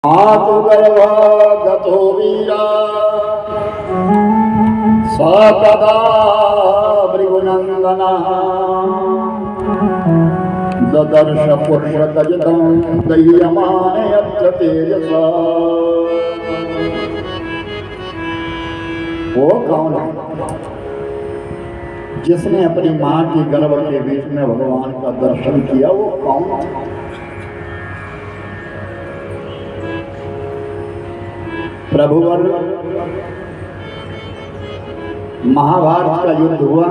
मातुगर्भगतो वीरा स तदा भृगुनन्दनः ददर्श पुष्पगजतं दह्यमानयत्र तेजसा। वो कौन है जिसने अपनी मां के गर्भ के बीच में भगवान का दर्शन किया? वो कौन था? प्रभुवर महाभारत का युद्ध हुआ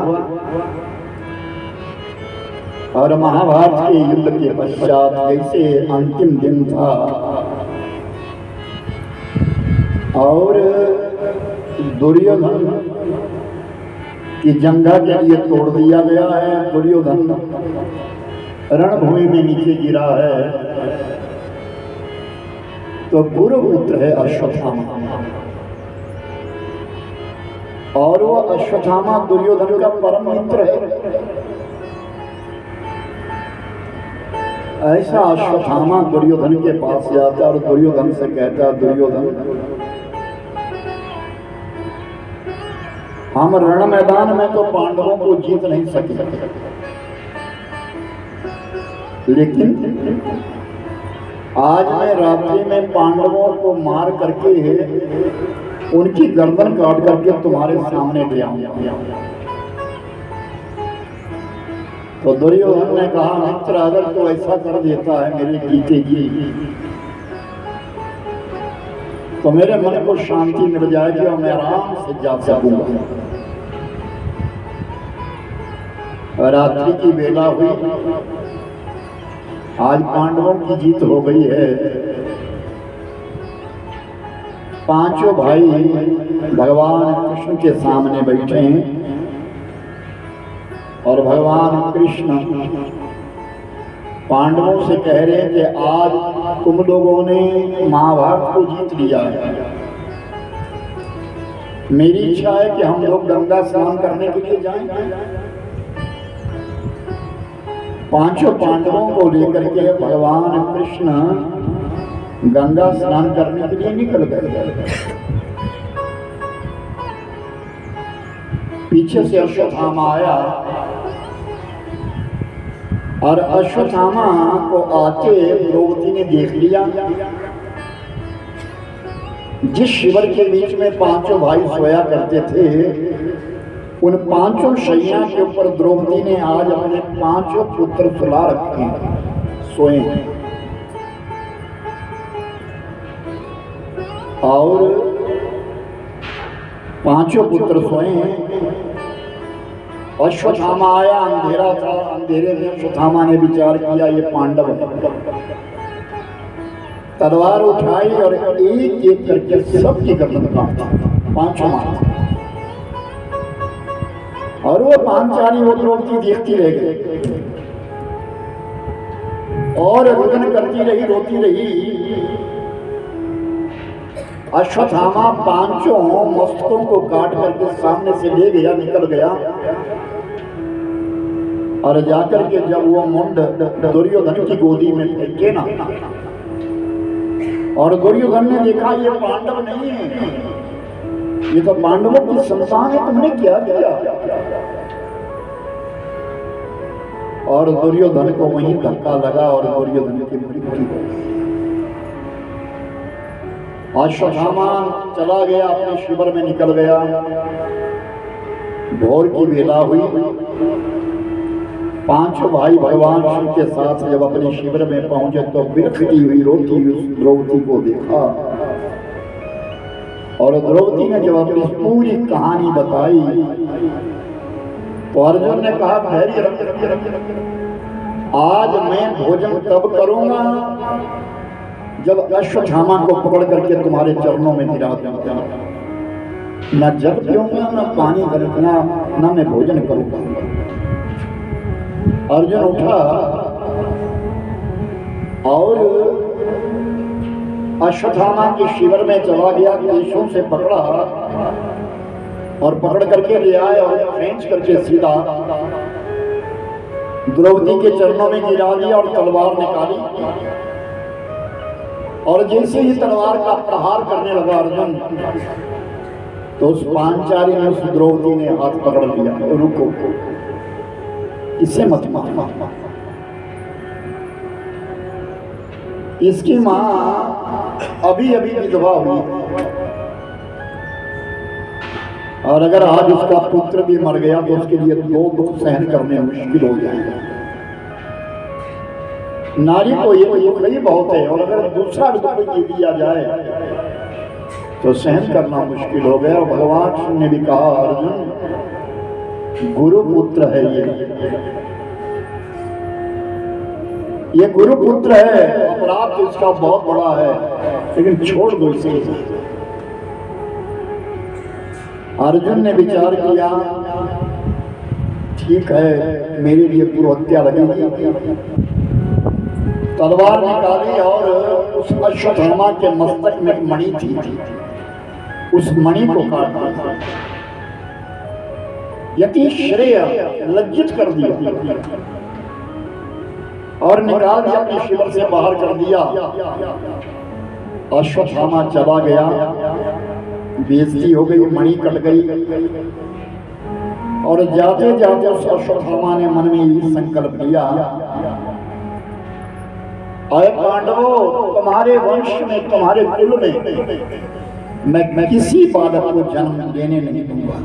और महाभारत के युद्ध के पश्चात जैसे अंतिम दिन था और दुर्योधन की जंघा के लिए तोड़ दिया गया है। दुर्योधन रणभूमि में नीचे गिरा है तो पूर्व पुत्र है अश्वत्थामा और वो अश्वत्थामा दुर्योधन का परम मित्र है। ऐसा अश्वत्थामा दुर्योधन के पास जाता और दुर्योधन से कहता, दुर्योधन हम रण मैदान में तो पांडवों को जीत नहीं सके, लेकिन आज मैं रात्रि में पांडवों को मार करके उनकी गर्दन काट करके तुम्हारे सामने ले आऊंगा। तो दुर्योधन ने कहा, मित्र अगर तो ऐसा कर देता है मेरे जीते जी तो मेरे मन को शांति मिल जाएगी और मैं आराम से जा सकूंगा। रात्रि की बेला हुई, आज पांडवों की जीत हो गई है। पांचों भाई भगवान कृष्ण के सामने बैठे हैं और भगवान कृष्ण पांडवों से कह रहे हैं कि आज तुम लोगों ने महाभारत को जीत लिया है। मेरी इच्छा है कि हम लोग गंगा स्नान करने के लिए जाएं। पांचों पांडवों को लेकर के भगवान कृष्ण गंगा स्नान करने के लिए निकल गए। पीछे से अश्वत्थामा आया और अश्वत्थामा को आते द्रौपदी ने देख लिया। जिस शिविर के बीच में पांचों भाई सोया करते थे उन पांचों शैया के ऊपर द्रौपदी ने आज अपने पांचों पुत्र सुला रखे सोए और पांचों पुत्र सोए हैं। अश्वत्थामा आया, अंधेरा था, अंधेरे में अश्वत्थामा ने विचार किया ये पांडव है। तलवार उठाई और एक एक करके सबकी गर्दन काटा, पांचों मार और वो पांचाली वो द्रौपदी देखती रह गई और रुदन करती रही, रोती रही। अश्वत्थामा पांचों मस्तकों को काट करके सामने से ले गया, निकल गया और जाकर के जब वो मुंड दुर्योधन की गोदी में फेंके ना और दुर्योधन ने देखा ये पांडव नहीं है, ये तो पांडवों की संतान है, तुमने क्या किया? और दुर्योधन को वहीं धक्का लगा और दुर्योधन की मृत्यु हो गई। अश्वत्थामा चला गया, अपने शिविर में निकल गया। भोर की बेला हुई, पांचों भाई भगवान शिव के साथ जब अपने शिविर में पहुंचे तो बिलखती हुई रोती हुई द्रौपदी को देखा और द्रौपदी ने जब अपनी पूरी कहानी बताई तो अर्जुन ने कहा, धैर्य रख, आज मैं भोजन तब करूंगा जब अश्वत्थामा को पकड़ करके तुम्हारे चरणों में गिरा दूंगा। न जल पीऊंगा, न पानी गलूंगा, न मैं भोजन करूंगा। अर्जुन उठा और अश्वत्थामा के शिविर में चला गया, केशों से पकड़ा और पकड़ करके ले आए और खींच करके सीधा द्रौपदी के चरणों में गिरा दिया और तलवार निकाली और जैसे ही तलवार का प्रहार करने लगा अर्जुन, तो उस पांचाली ने, उस द्रौपदी ने हाथ पकड़ लिया, रुको, इसे मत मार। इसकी मां अभी अभी विधवा हुई, और अगर आज उसका पुत्र भी मर गया तो उसके लिए 2 दुख सहन करने मुश्किल हो जाएगा। नारी को ये दुख ही बहुत है, और अगर दूसरा दुख दे दिया जाए तो सहन करना मुश्किल हो गया। और भगवान ने भी कहा, अर्जुन गुरु पुत्र है, ये गुरु पुत्र है, अपराध तो इसका बहुत बड़ा है, लेकिन छोड़ दो इसे। अर्जुन ने विचार किया, ठीक है, मेरे लिए पूर्व हत्या लगेगी। तलवार निकाली और उस अश्वत्थामा के मस्तक में एक मणि थी, उस मणि को काट दिया। यति श्रेय लज्जित कर दिया और निकाल दिया, अपने शिविर से बाहर कर दिया। अश्वत्थामा चला गया, बेइज्जती हो गई, मणि कट गई। और जाते जाते उस अश्वत्थामा ने मन में यही संकल्प लिया, अरे पांडवों, तुम्हारे वंश में, तुम्हारे कुल में मैं किसी बालक को जन्म देने नहीं दूंगा।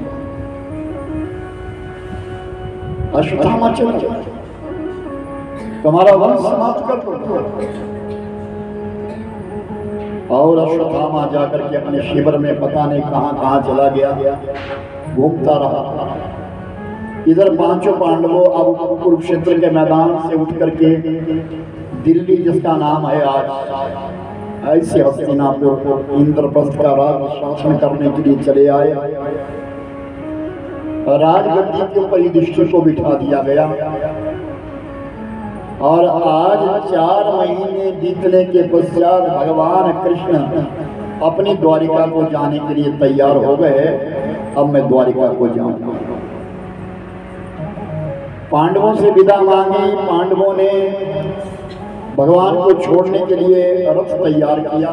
अश्वत्थामा चलो, तुम्हारा वंश समाप्त कर दो। और अश्वत्थामा जाकर के अपने शिविर में पता नहीं कहां चला गया, घूमता रहा। इधर 5 पांडवों अब कुरुक्षेत्र के मैदान से उठ करके दिल्ली, जिसका नाम है आज, ऐसे हस्तिनापुर को इंद्रप्रस्थ का राज शासन करने के लिए चले आए। राजगद्दी के ऊपर युधिष्ठिर को बिठा दिया गया। और आज 4 महीने बीतने के पश्चात भगवान कृष्ण अपनी द्वारिका को जाने के लिए तैयार हो गए। अब मैं द्वारिका को जाऊंगा। पांडवों से विदा मांगी, पांडवों ने भगवान को छोड़ने के लिए रथ तैयार किया।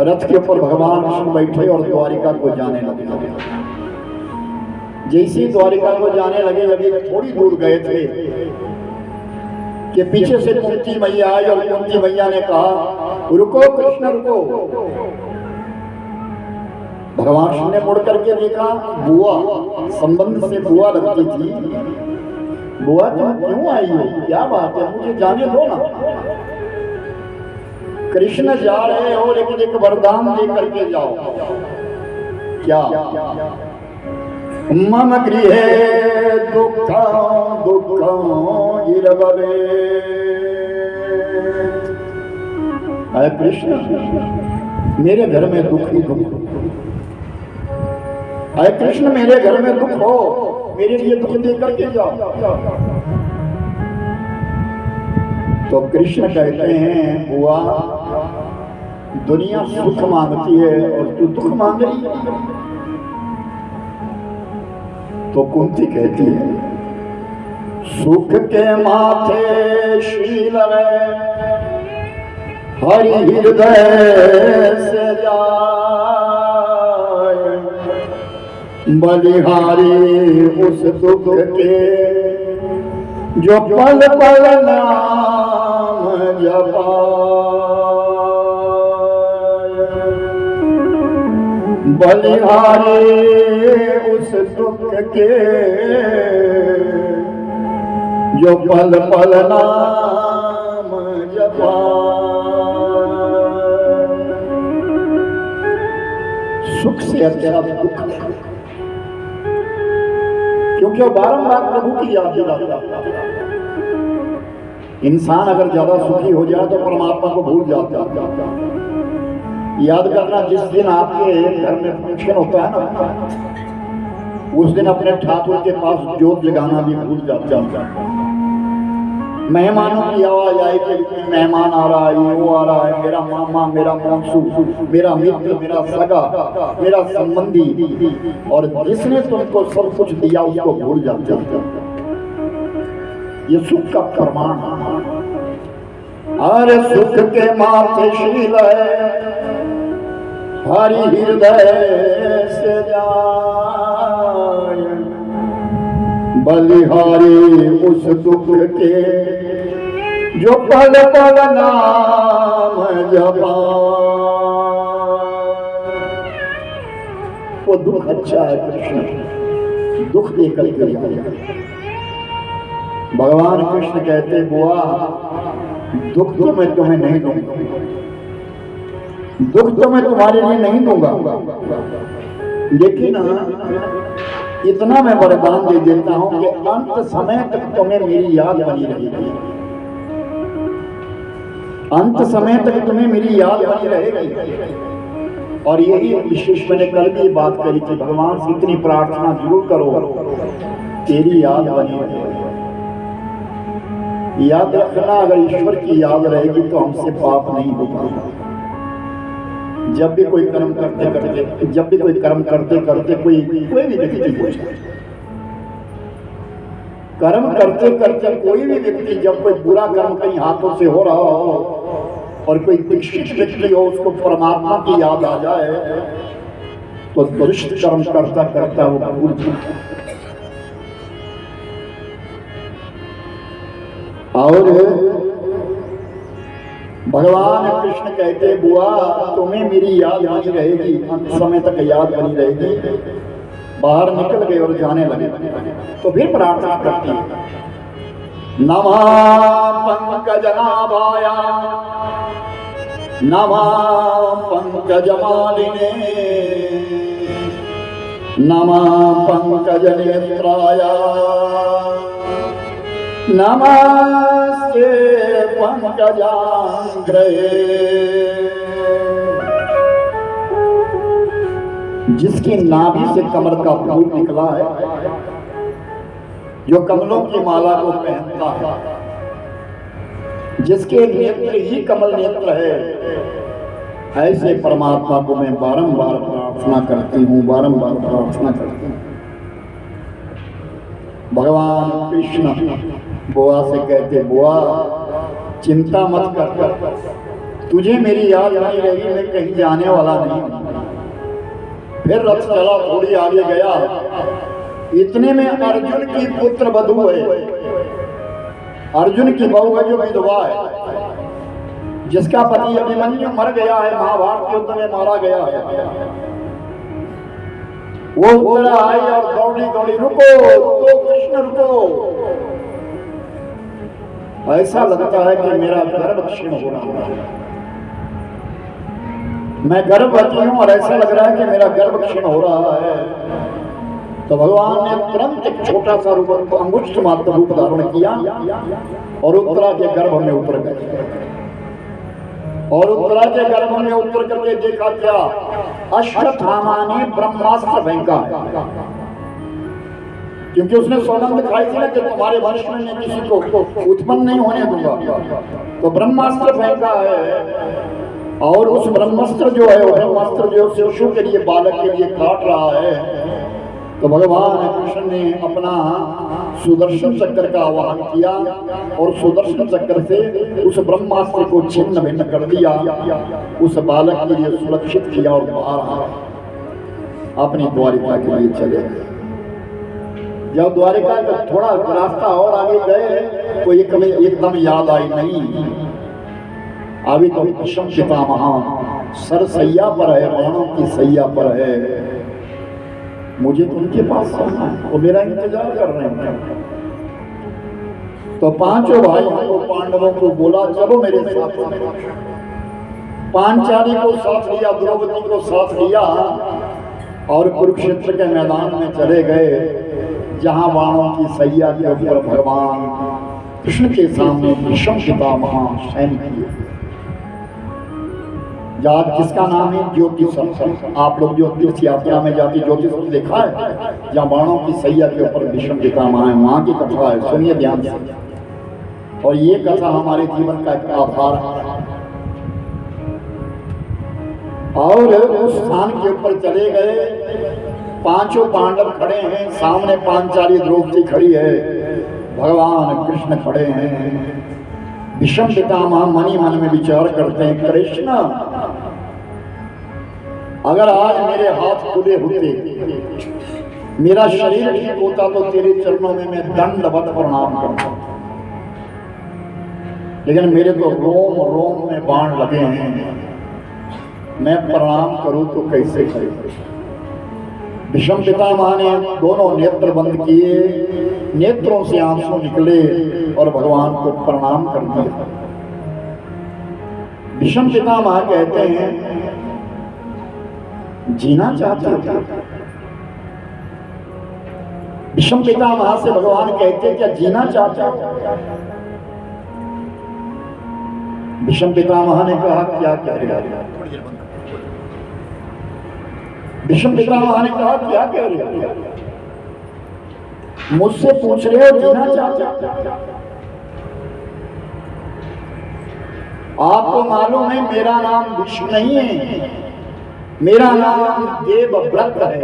रथ के ऊपर भगवान कृष्ण बैठे और द्वारिका को जाने लगे। जैसे द्वारिका को जाने लगे, अभी थोड़ी दूर गए थे कि पीछे से कुंती मैया आई, और कुंती मैया ने कहा, रुको कृष्ण रुको। भगवान कृष्ण ने मुड़ करके देखा, बुआ, संबंध से बुआ लगती थी। बुआ तुम क्यों आई हो, क्या बात है, मुझे जाने दो ना। कृष्ण जा रहे हो, लेकिन एक वरदान दे करके जाओ। क्या? मम गृहे दुःखं दुःखं गिरवरे। अरे कृष्ण, मेरे घर में दुख ही दुख। अरे कृष्ण, मेरे घर में दुख हो, मेरे लिए दुख दे करके जाओ। तो कृष्ण कहते हैं, बुआ दुनिया सुख मांगती है और तू दुख मांग रही है। तो कुंती कहती है, सुख के माथे शील हरि हृदय से जाए, बलिहारी उस दुख के जो पल पल नाम जपाए। बलिहारी उस दुख के जो पल पल नाम जपाए। सुख से अच्छा दुख, क्योंकि वो बारंबार प्रभु की याद दिलाता। इंसान अगर ज्यादा सुखी हो जाए तो परमात्मा को भूल जाता। याद करना, जिस दिन आपके घर में फंक्शन होता है ना, उस दिन अपने ठाकुर के पास जोत जगाना भी भूल जाता। मेहमानों की आवाज आई कि मेहमान आ रहा है, वो आ रहा है, मेरा मामा, मेरा मौसू, मेरा मित्र, मेरा सगा, मेरा संबंधी, और जिसने तुमको सब कुछ दिया उसको भूल जाते। ये सुख का प्रमाण। अरे सुख के माथे शील हरि हृदय से जाय, बलिहारी उस दुख के जो पल पल नाम जपाए। वो दुख अच्छा है कृष्ण, दुख देकर के भगवान कृष्ण कहते बुआ दुख तो मैं तुम्हें नहीं दूंगा, दुख तो मैं तुम्हारे लिए नहीं दूंगा, लेकिन इतना मैं वरदान दे देता हूं कि अंत समय तक तुम्हें मेरी याद बनी रहेगी, अंत समय तक तुम्हें मेरी याद बनी रहेगी। और यही विशेष मैंने कल भी बात करी थी, भगवान से इतनी प्रार्थना जरूर करो तेरी याद बनी रहेगी। याद रखना अगर ईश्वर की याद रहेगी तो हमसे पाप नहीं होगा। जब भी कोई कर्म करते करते जब भी कोई कर्म करते करते कोई भी व्यक्ति कर्म करते करते कोई भी व्यक्ति जब कोई बुरा कर्म कहीं हाथों से हो रहा हो और कोई दीक्षित व्यक्ति हो उसको परमात्मा की याद आ जाए तो दुष्ट कर्म करता करता वो भूल जाता। और भगवान कृष्ण कहते बुआ तुम्हें मेरी याद बनी रहेगी, अंत समय तक याद बनी रहेगी। बाहर निकल गए और जाने लगे तो फिर प्रार्थना करती नमः पंकजनाभाया नमः पंकजमालिने नमः पंकजनेत्राय नमस्ते पंकजाग्रे। जिसकी नाभि से कमल का फूल निकला है, जो कमलों की माला को पहनता है, जिसके नेत्र ही कमल नेत्र है, ऐसे परमात्मा को मैं बारंबार प्रार्थना करती हूँ, बारंबार प्रार्थना करती हूँ। भगवान कृष्ण बुआ से कहते बुआ चिंता मत कर, तुझे मेरी याद नहीं रहेगी, मैं कहीं जाने वाला नहीं। फिर रथ चला, थोड़ी आगे गया, इतने में अर्जुन की पुत्र वधू है, अर्जुन की बहू है जो विधवा है, जिसका पति अभिमन्यु मर गया है, महाभारत के युद्ध में मारा गया है। वो बोला आई और दौड़ी दौड़ी रुको तो कृष्ण रुको। ऐसा लगता है कि मेरा गर्भ क्षीण हो रहा है, मैं गर्भवती हूं और ऐसा लग रहा है कि मेरा गर्भ क्षीण हो रहा है। तो भगवान ने तुरंत एक छोटा सा रूप अंगुष्ठ मात्र रूप धारण किया और उत्तरा के गर्भ में उतर गए। और उत्तरा के गर्भ में उतर करके देखा क्या, अश्वत्थामा ने ब्रह्मास्त्र फेंका है, क्योंकि उसने सौगंध खाई थी ना कि तुम्हारे वंश में मैं किसी को उत्पन्न नहीं होने दूंगा। तो ब्रह्मास्त्र फेंका है और उस ब्रह्मास्त्र जो है वो ब्रह्मास्त्र जो शिशु के लिए बालक के लिए काट रहा है। तो भगवान कृष्ण ने अपना सुदर्शन चक्र का आवाहन किया और सुदर्शन चक्र से उस ब्रह्मास्त्र को छिन्न भिन्न कर दिया, उस बालक के लिए सुरक्षित किया और बाहर अपनी द्वारिका के लिए चले गए। जब द्वारिका का थोड़ा रास्ता और आगे गए तो एकदम याद आई नहीं, अभी तो भीष्म पितामह सरसैया पर है, बाणों की सैया पर है, मुझे तो उनके पास जाना है, वो मेरा इंतजार कर रहे हैं। तो पांचों भाइयों को पांडवों को बोला चलो मेरे साथ। पांचाली को साथ लिया, द्रौपदी को साथ लिया और कुरुक्षेत्र के मैदान में चले गए, जहां बाणों की सैया के ऊपर भगवान कृष्ण के सामने भीष्म पितामह शयन किए। जिसका नाम है ज्योतिष। आप लोग जो तीर्थ यात्रा में जाके ज्योतिष देखा है, जहाँ बाणों की सैया के ऊपर भीष्म पितामह है, वहां की कथा है, सुनिए ध्यान से। और ये कथा हमारे जीवन का एक आधार है। और उस स्थान के ऊपर चले गए, पांचों पांडव खड़े हैं, सामने पांचाली द्रौपदी खड़ी है, भगवान कृष्ण खड़े हैं, भीष्म पितामह मनी मन में विचार करते हैं, कृष्ण अगर आज मेरे हाथ खुले होते, मेरा शरीर ठीक होता तो तेरे चरणों में मैं दंडवत प्रणाम करता, लेकिन मेरे तो रोम रोम में बाण लगे हैं, मैं प्रणाम करूं तो कैसे करूं। भीष्म पितामह ने दोनों नेत्र बंद किए, नेत्रों से आंसू निकले और भगवान को प्रणाम कर दिया। भीष्म पितामह कहते हैं, जीना चाहते हो? भीष्म पितामह से भगवान कहते हैं, क्या जीना चाहते हो? भीष्म पितामह ने कहा, क्या कह रहे हो? भीष्म पितामह ने कहा, क्या कह रहे हो? मुझसे पूछ रहे हो जीना चाहते हो? आपको मालूम है मेरा नाम विष्णु नहीं है, मेरा नाम देवव्रत है।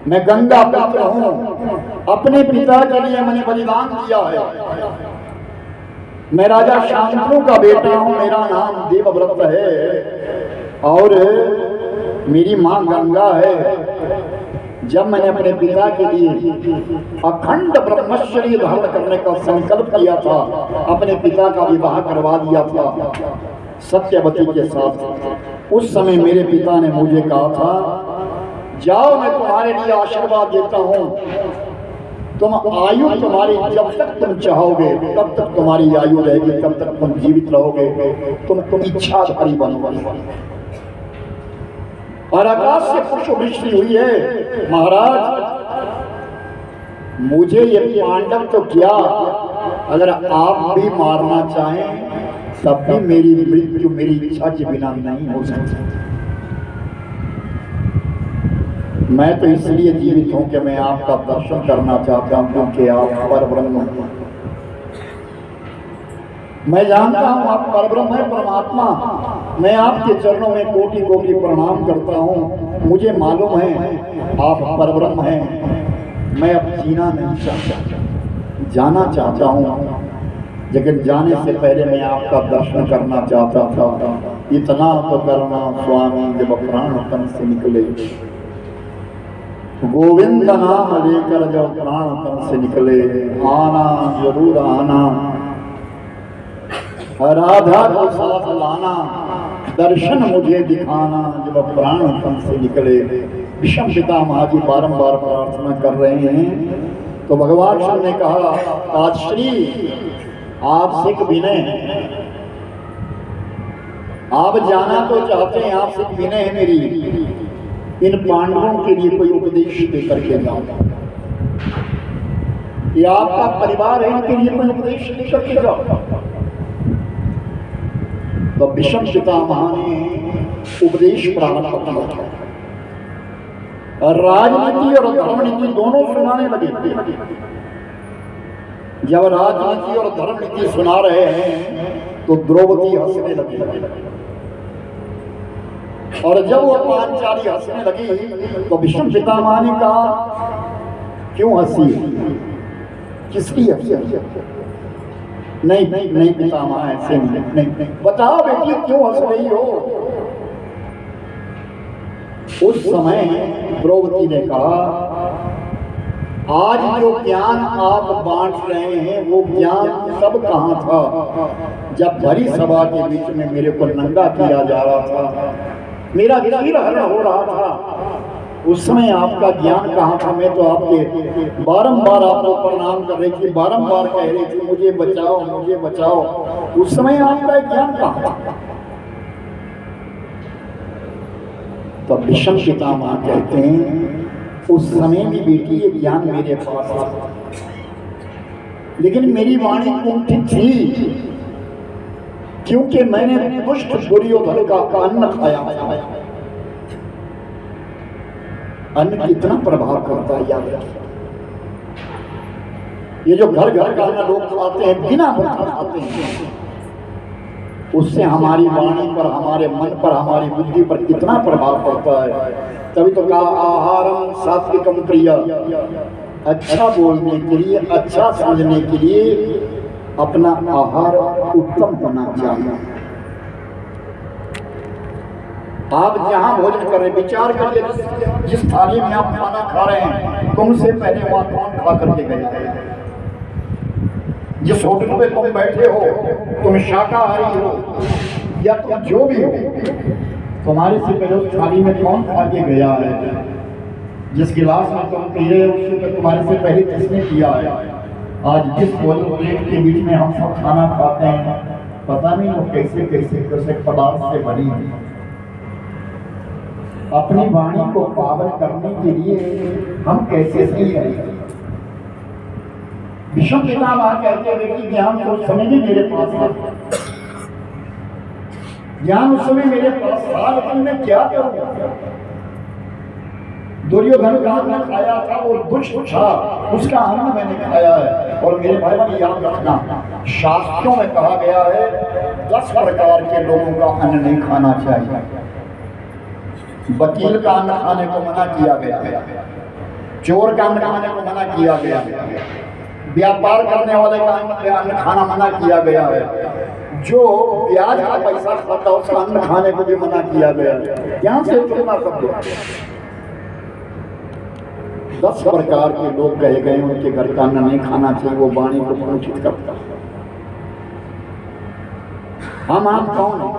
मैं गंगा पुत्र हूं, अपने पिता के लिए मैंने बलिदान दिया है। मैं राजा शांतनु का बेटा हूं, मेरा नाम देवव्रत है और मेरी मां गंगा है। जब मैंने अपने पिता के लिए अखंड ब्रह्मचर्य धारण करने का संकल्प किया था, अपने पिता का विवाह करवा दिया था सत्यवती के साथ, उस समय मेरे पिता ने मुझे कहा था, जाओ मैं तुम्हारे लिए आशीर्वाद देता हूं, तुम आयु तुम्हारी जब तक तुम चाहोगे तब तक तुम्हारी आयु रहेगी, तब तक तुम जीवित रहोगे, तुम इच्छाधारी बनोगे। और आकाश से पुष्प वृष्टि हुई है। महाराज मुझे ये पांडव तो क्या, अगर आप भी मारना चाहें तब भी मेरी मृत्यु मेरी इच्छा के बिना नहीं हो सकती। मैं तो इसलिए जीवित हूं कि मैं आपका दर्शन करना चाहता हूं, क्योंकि आप परब्रह्म हैं। मैं जानता हूं आप परब्रह्म है, परमात्मा। मैं आपके चरणों में कोटि कोटि प्रणाम करता हूं। मुझे मालूम है आप परब्रह्म हैं। मैं अब जीना नहीं चाहता, जाना चाहता हूं, लेकिन जाने से पहले मैं आपका दर्शन करना चाहता था। इतना तो करना स्वामी, जब प्राण तन से निकले, गोविंद नाम लेकर जब प्राण तन से निकले, आना जरूर आना, राधा को साथ लाना, दर्शन मुझे दिखाना जब प्राण तन से निकले। भीष्म पितामह जी बारंबार प्रार्थना कर रहे हैं, तो भगवान श्री ने कहा, ताजश्री आपसे एक विनय है, आप जाना तो चाहते हैं, आपसे एक विनय है मेरी, इन पांडवों के लिए कोई उपदेश देकर के जाओ। ये आपका परिवार है, इनके लिए कोई उपदेश देकर के जाओ। तो भीष्म पितामह ने उपदेश प्रारंभ किया और राजनीति और धर्मनीति दोनों सुनाने लगे। जब राजनीति और धर्मनीति सुना रहे हैं तो द्रौपदी हंसने लगी, और जब वो पांचाली हंसने लगी तो भीष्म पितामह ने कहा, क्यों हंसी, किसकी हंसी? नहीं नहीं नहीं पितामह, ऐसे नहीं, बताओ बेटी क्यों हंस रही हो? उस समय द्रौपदी ने कहा, आज जो ज्ञान आप बांट रहे हैं वो ज्ञान सब कहाँ था, जब भरी सभा के बीच में मेरे को नंगा किया जा रहा था, मेरा गिर हरण हो रहा था, उस समय आपका ज्ञान कहाँ था? मैं तो आपके बारंबार आपको प्रणाम कर रही थी, बारंबार कह रही थी मुझे बचाओ मुझे बचाओ, उस समय आपका ज्ञान कहाँ था? तो भीष्म पितामह कहते हैं, उस समय भी बेटी ये ज्ञान मेरे पास था, लेकिन मेरी वाणी कुंठित थी, क्योंकि मैंने दुष्ट दुर्योधन का अन्न खाया था। अन्न कितना प्रभाव करता है याद रखिए। ये जो घर घर का अन्न लोग खाते हैं, बिना भूखे खाते हैं, उससे हमारी वाणी पर, हमारे मन पर, हमारी बुद्धि पर कितना प्रभाव पड़ता है। तभी तो कहा, आहारम सात्विकम प्रिय, अच्छा बोलने के लिए, अच्छा समझने के लिए अपना आहार उत्तम होना चाहिए। आप जहां भोजन कर रहे विचार करिए, जिस थाली में आप खाना खा रहे हैं तुमसे पहले वहां कौन खा करके गया है? जिस होटल पे तुम बैठे हो, तुम शाकाहारी हो या तुम जो भी हो, तुम्हारे से पहले उस थाली में कौन खा के गया है? जिस गिलास में तुम पी रहे हो उससे तुम्हारे से पहले किसने किया है? आज जिस भोजन प्लेट के बीच में हम सब खाना खाते हैं, पता नहीं वो कैसे कैसे कैसे पदार्थ से बनी है। अपनी वाणी को पावन करने के लिए हम कैसे सही रहेंगे? विषम पितामह कहते हुए कि ज्ञान तो उस समय भी मेरे पास था, ज्ञान उस समय मेरे पास था, लेकिन मैं क्या करूं? दुर्योधन का अन्न खाया था, वो दुष्ट था, उसका अन्न मैंने खाया है। और मेरे भाई बहन याद रखना, शास्त्रों में कहा गया है 10 प्रकार के लोगों का अन्न नहीं खाना चाहिए। वकील का अन्न खाने को मना किया गया है, चोर का अन्न खाने को मना किया गया है, व्यापार करने वाले का अन्न खाना मना किया गया है, जो ब्याज का पैसा खाता उसका अन्न खाने को भी मना किया गया है। यहाँ से चुनना सब लोग 10 प्रकार के लोग कहे गए, उनके घर का अन्न नहीं खाना चाहिए, वो वाणी को कुंठित करता। हम आप कौन हैं?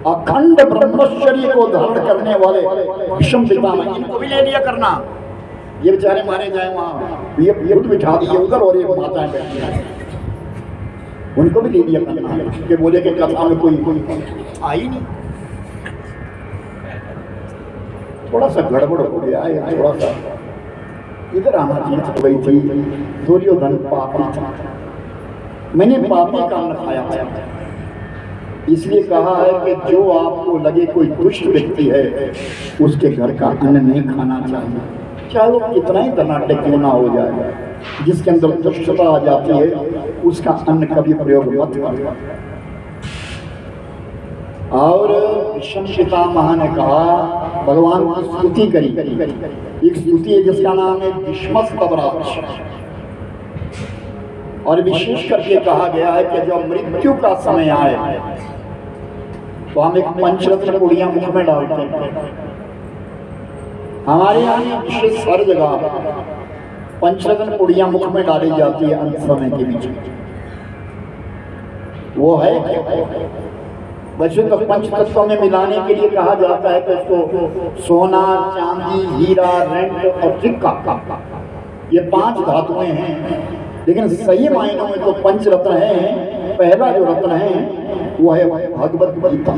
अखंड ब्रह्मचर्य को धारण करने वाले विषम पितामह, इनको भी ले लिया करना। ये बेचारे मारे जाए वहां, ये बिठा दिए उधर और ये माताएं बैठी हैं, उनको भी ले लिया करना कि बोले कि कथा में कोई आई नहीं। थोड़ा सा गड़बड़ हो गया है, थोड़ा सा इधर आना चाहिए। वही थी दुर्योधन पापी था, मैंने पापी का अन्न खाया था। इसलिए कहा है कि जो आपको लगे कोई दुष्ट व्यक्ति है उसके घर का अन्न नहीं खाना चाहिए, चाहे वो कितना ही धनाढ्य क्यों ना हो जाए। जिसके अंदर दुष्टता आ जाती है उसका अन्न कभी प्रयोग मत करो। और विषम पितामह ने कहा, भगवान की स्तुति करी। एक स्तुति है जिसका नाम है विष्मस्तवराज, और विशेष करके कहा गया है कि जब मृत्यु का समय आए तो हम एक पंचरत्न पुड़ियां मुख में डालते हैं। हमारे यहाँ विशेष हर जगह पंचरत्न पुड़ियां मुख में डाली जाती है अंत समय के बीच में। वो है वैसे तो पंच तत्वों में मिलाने के लिए कहा जाता है कि इसको सोना, चांदी, हीरा, रेंट और सिक्का, ये 5 धातुएं हैं, लेकिन सही मायनों में तो पंच रत्न है। पहला जो रत्न है वो है भगवत गीता,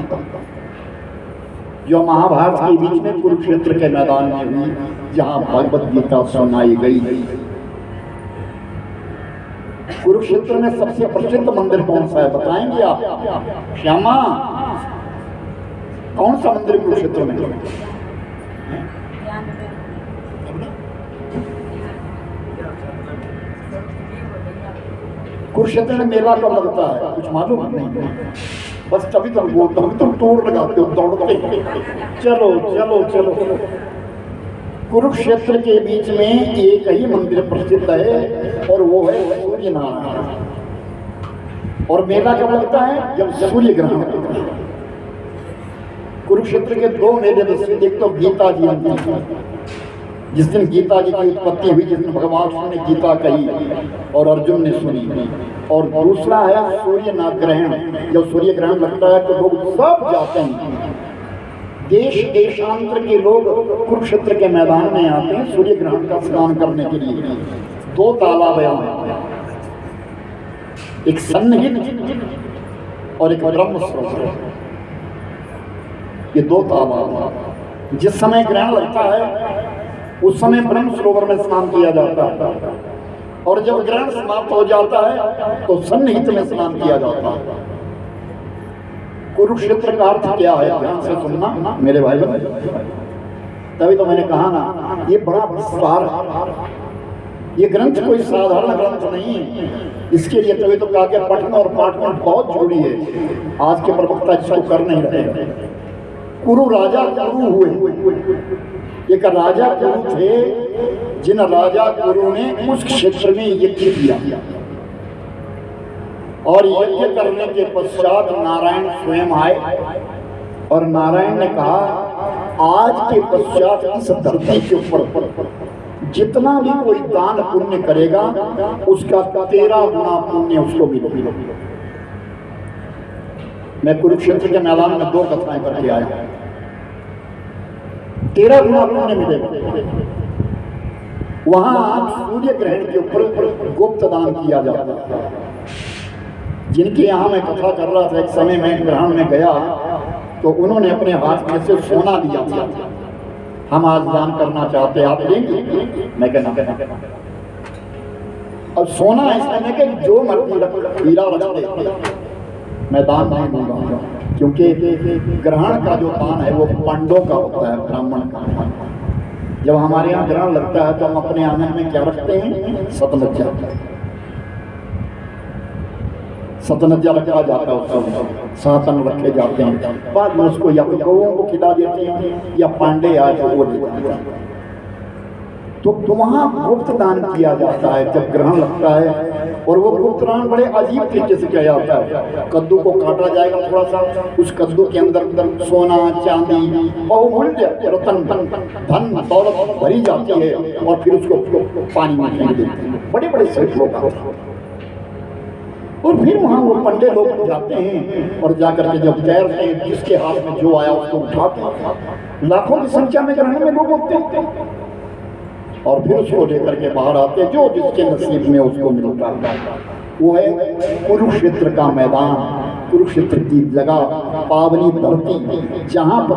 जो महाभारत के बीच में कुरुक्षेत्र के मैदान में हुई, जहां भगवत गीता सुनाई गई। कुरुक्षेत्र में सबसे प्रसिद्ध मंदिर कौन सा है बताएंगे आप? श्यामा, कौन सा मंदिर कुरुक्षेत्र में? कुरुक्षेत्र में मेला कब लगता है कुछ मालूम नहीं? बस तभी तो बोलता हूँ, तुम तोड़ लगाते हो दौड़ते। चलो चलो चलो, कुरुक्षेत्र के बीच में एक ही मंदिर प्रसिद्ध है और वो है सूर्य नारायण। और मेला कब लगता है? जब सूर्य ग्रहण होता है। कुरुक्षेत्र के 2 मेले प्रसिद्ध, एक तो गीता जयंती, जिस दिन गीता जी की उत्पत्ति हुई, जिस दिन भगवान ने गीता कही और अर्जुन ने सुनी, और दूसरा है सूर्य ग्रहण। जब सूर्य ग्रहण लगता है तो लोग सब जाते हैं, देश देशांतर के लोग कुरुक्षेत्र के मैदान में आते हैं सूर्य ग्रहण का स्नान करने के लिए। 2 तालाब हैं, एक सन्निहित और एक ब्रह्म सरोवर। ये 2 तालाब हैं। जिस समय ग्रहण लगता है उस समय ब्रह्म सरोवर में स्नान किया जाता है, और जब ग्रहण समाप्त हो जाता है तो सन्निहित में स्नान किया जाता है। कुरुक्षेत्र का अर्थ क्या है? ध्यान से सुनना मेरे भाई बहन, तभी तो मैंने कहा ना, ये बड़ा विस्तार है। ये ग्रंथ कोई साधारण ग्रंथ नहीं है। इसके लिए तभी तो कहा कि पठन और पाठन बहुत जरूरी है। आज के प्रवक्ता इसको कर नहीं रहे। कुरु राजा कुरु हुए, एक राजा कुरु थे, जिन राजा कुरु ने उस क्षेत्र में यज्ञ किया। और यज्ञ करने के पश्चात नारायण स्वयं आए और नारायण ने कहा, आज के पश्चात इस धरती के ऊपर जितना भी कोई दान पुण्य करेगा उसका 13 गुना पुण्य उसको मिलेगा। मैं कुरुक्षेत्र के मैदान में 2 कथाएं करके आया, 13 गुना पुण्य मिलेगा। वहां सूर्य ग्रहण के ऊपर गुप्त दान किया जाता है। जिनके यहाँ मैं कथा कर रहा था, एक समय मैं ग्रहण में गया तो उन्होंने अपने हाथ में से सोना दिया था, हम आज दान करना चाहते हैं, आप देंगे? मैं कहना अब सोना ऐसा है कि जो मर्जी हीरा रख दे, मैं दान नहीं दूंगा, क्योंकि ग्रहण का जो दान है वो पांडवों का होता है, ब्राह्मण का। जब हमारे यहाँ ग्रहण लगता है तो हम अपने आंगन में क्या रखते हैं? सतनज्जा, सतनज्जा रखा जाता है, उसको सातन रखे जाते हैं। बाद में उसको या तो गौओं को खिला देते हैं या पांडे आए तो वो देते हैं। तो वहाँ गुप्त दान किया जाता है जब ग्रहण लगता है। और वो गुप्त दान बड़े अजीब तरीके से किया जाता है। कद्दू को काटा जाएगा थोड़ा सा, उस कद्दू के अंदर सोना चांदी बहुमूल्य रत्न धन दौलत भरी जाती है और फिर उसको पानी में फेंक देते हैं। बड़े बड़े सेठ लोग आते हैं और फिर वहाँ वो पंडे लोग जाते हैं और जाकर के जब तैरते हैं, जिसके हाथ में जो आया उसको उठाते हैं। लाखों की संख्या में ग्रहण में लोग होते हैं और फिर उसको लेकर के बाहर आते हैं, जो जिसके नसीब में उसको मिलता है। वो है कुरुक्षेत्र का मैदान, कुरुक्षेत्र की जगह, पावनी धरती, जहाँ पर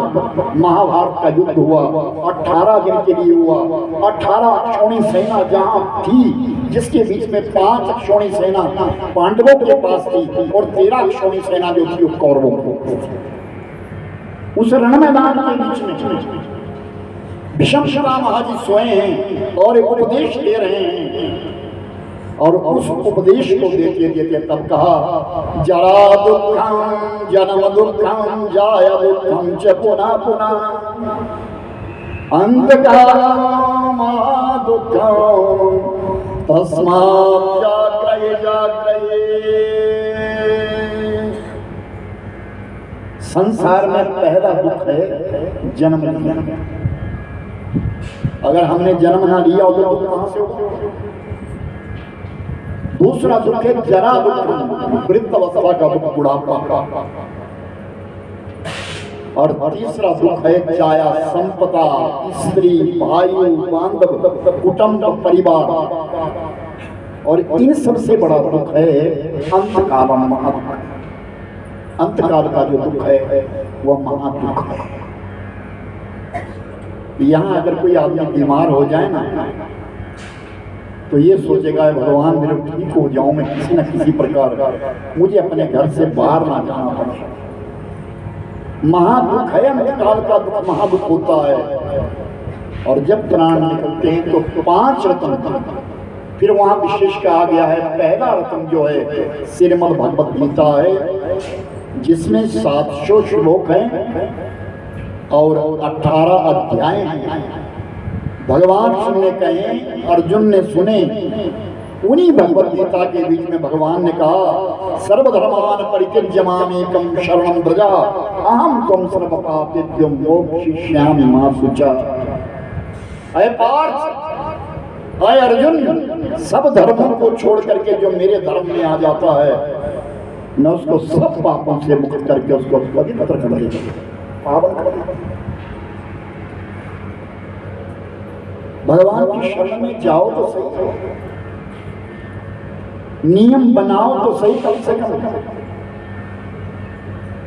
महाभारत का युद्ध हुआ। 18 दिन के लिए हुआ। 18 अक्षौणी सेना जहाँ थी, जिसके बीच में 5 अक्षौणी सेना पांडवों के पास थी और 13 अक्षौणी सेना जो थी वो कौरवों को। उस रण मैदान के बीच में भीष्म महाराज स्वयं हैं और उपदेश दे रहे हैं। और उस उपदेश को देते देते तब कहा, जरा दुःखं जन्म दुःखं जाय दुःखं च पुनः पुनः अंतकालं दुःखं तस्मात् जाग्रहे जाग्रहे। संसार में पहला दुख है जन्म लेना। अगर हमने जन्म ना लिया हो तो कहां से होगा? दूसरा दुख है जरा दुख, वृद्धावस्था का दुख, बुढ़ापा का। और तीसरा दुख है छाया संपदा, स्त्री भाई बांधव कुटुंब परिवार। और इन सबसे बड़ा दुख है अंतकाल। अंतकाल का जो दुख है वह महादुख है। यहाँ अगर कोई आदमी बीमार हो जाए ना तो ये सोचेगा, भगवान मेरे ठीक हो जाऊं, मैं किसी न किसी प्रकार, मुझे अपने घर से बाहर ना जाना पड़े। महादुख है, अंतकाल का दुख महादुख होता है। और जब प्राण निकलते हैं तो 5 रत्न फिर वहां विशेष कहा गया है। पहला रत्न जो है श्रीमद् भगवत गीता है, जिसमें 700 श्लोक हैं और 18 अध्याय हैं। भगवान सुनने कहे, अर्जुन ने सुने। उन्हीं भगवत गीता के बीच में भगवान ने कहा, सर्वधर्मान परित्यज्य मामेकं शरणं व्रज अहं त्वं सर्वपापेभ्यो मोक्षयिष्यामि मा शुचा। अय पार्थ, अय अर्जुन, सब धर्मों को छोड़ करके जो मेरे धर्म में आ जाता है, मैं उसको सब पापों से मुक्त करके उसको पवित्र कर देता, पावन कर देता। भगवान की शरण में जाओ तो सही, नियम बनाओ तो सही, कम से कम।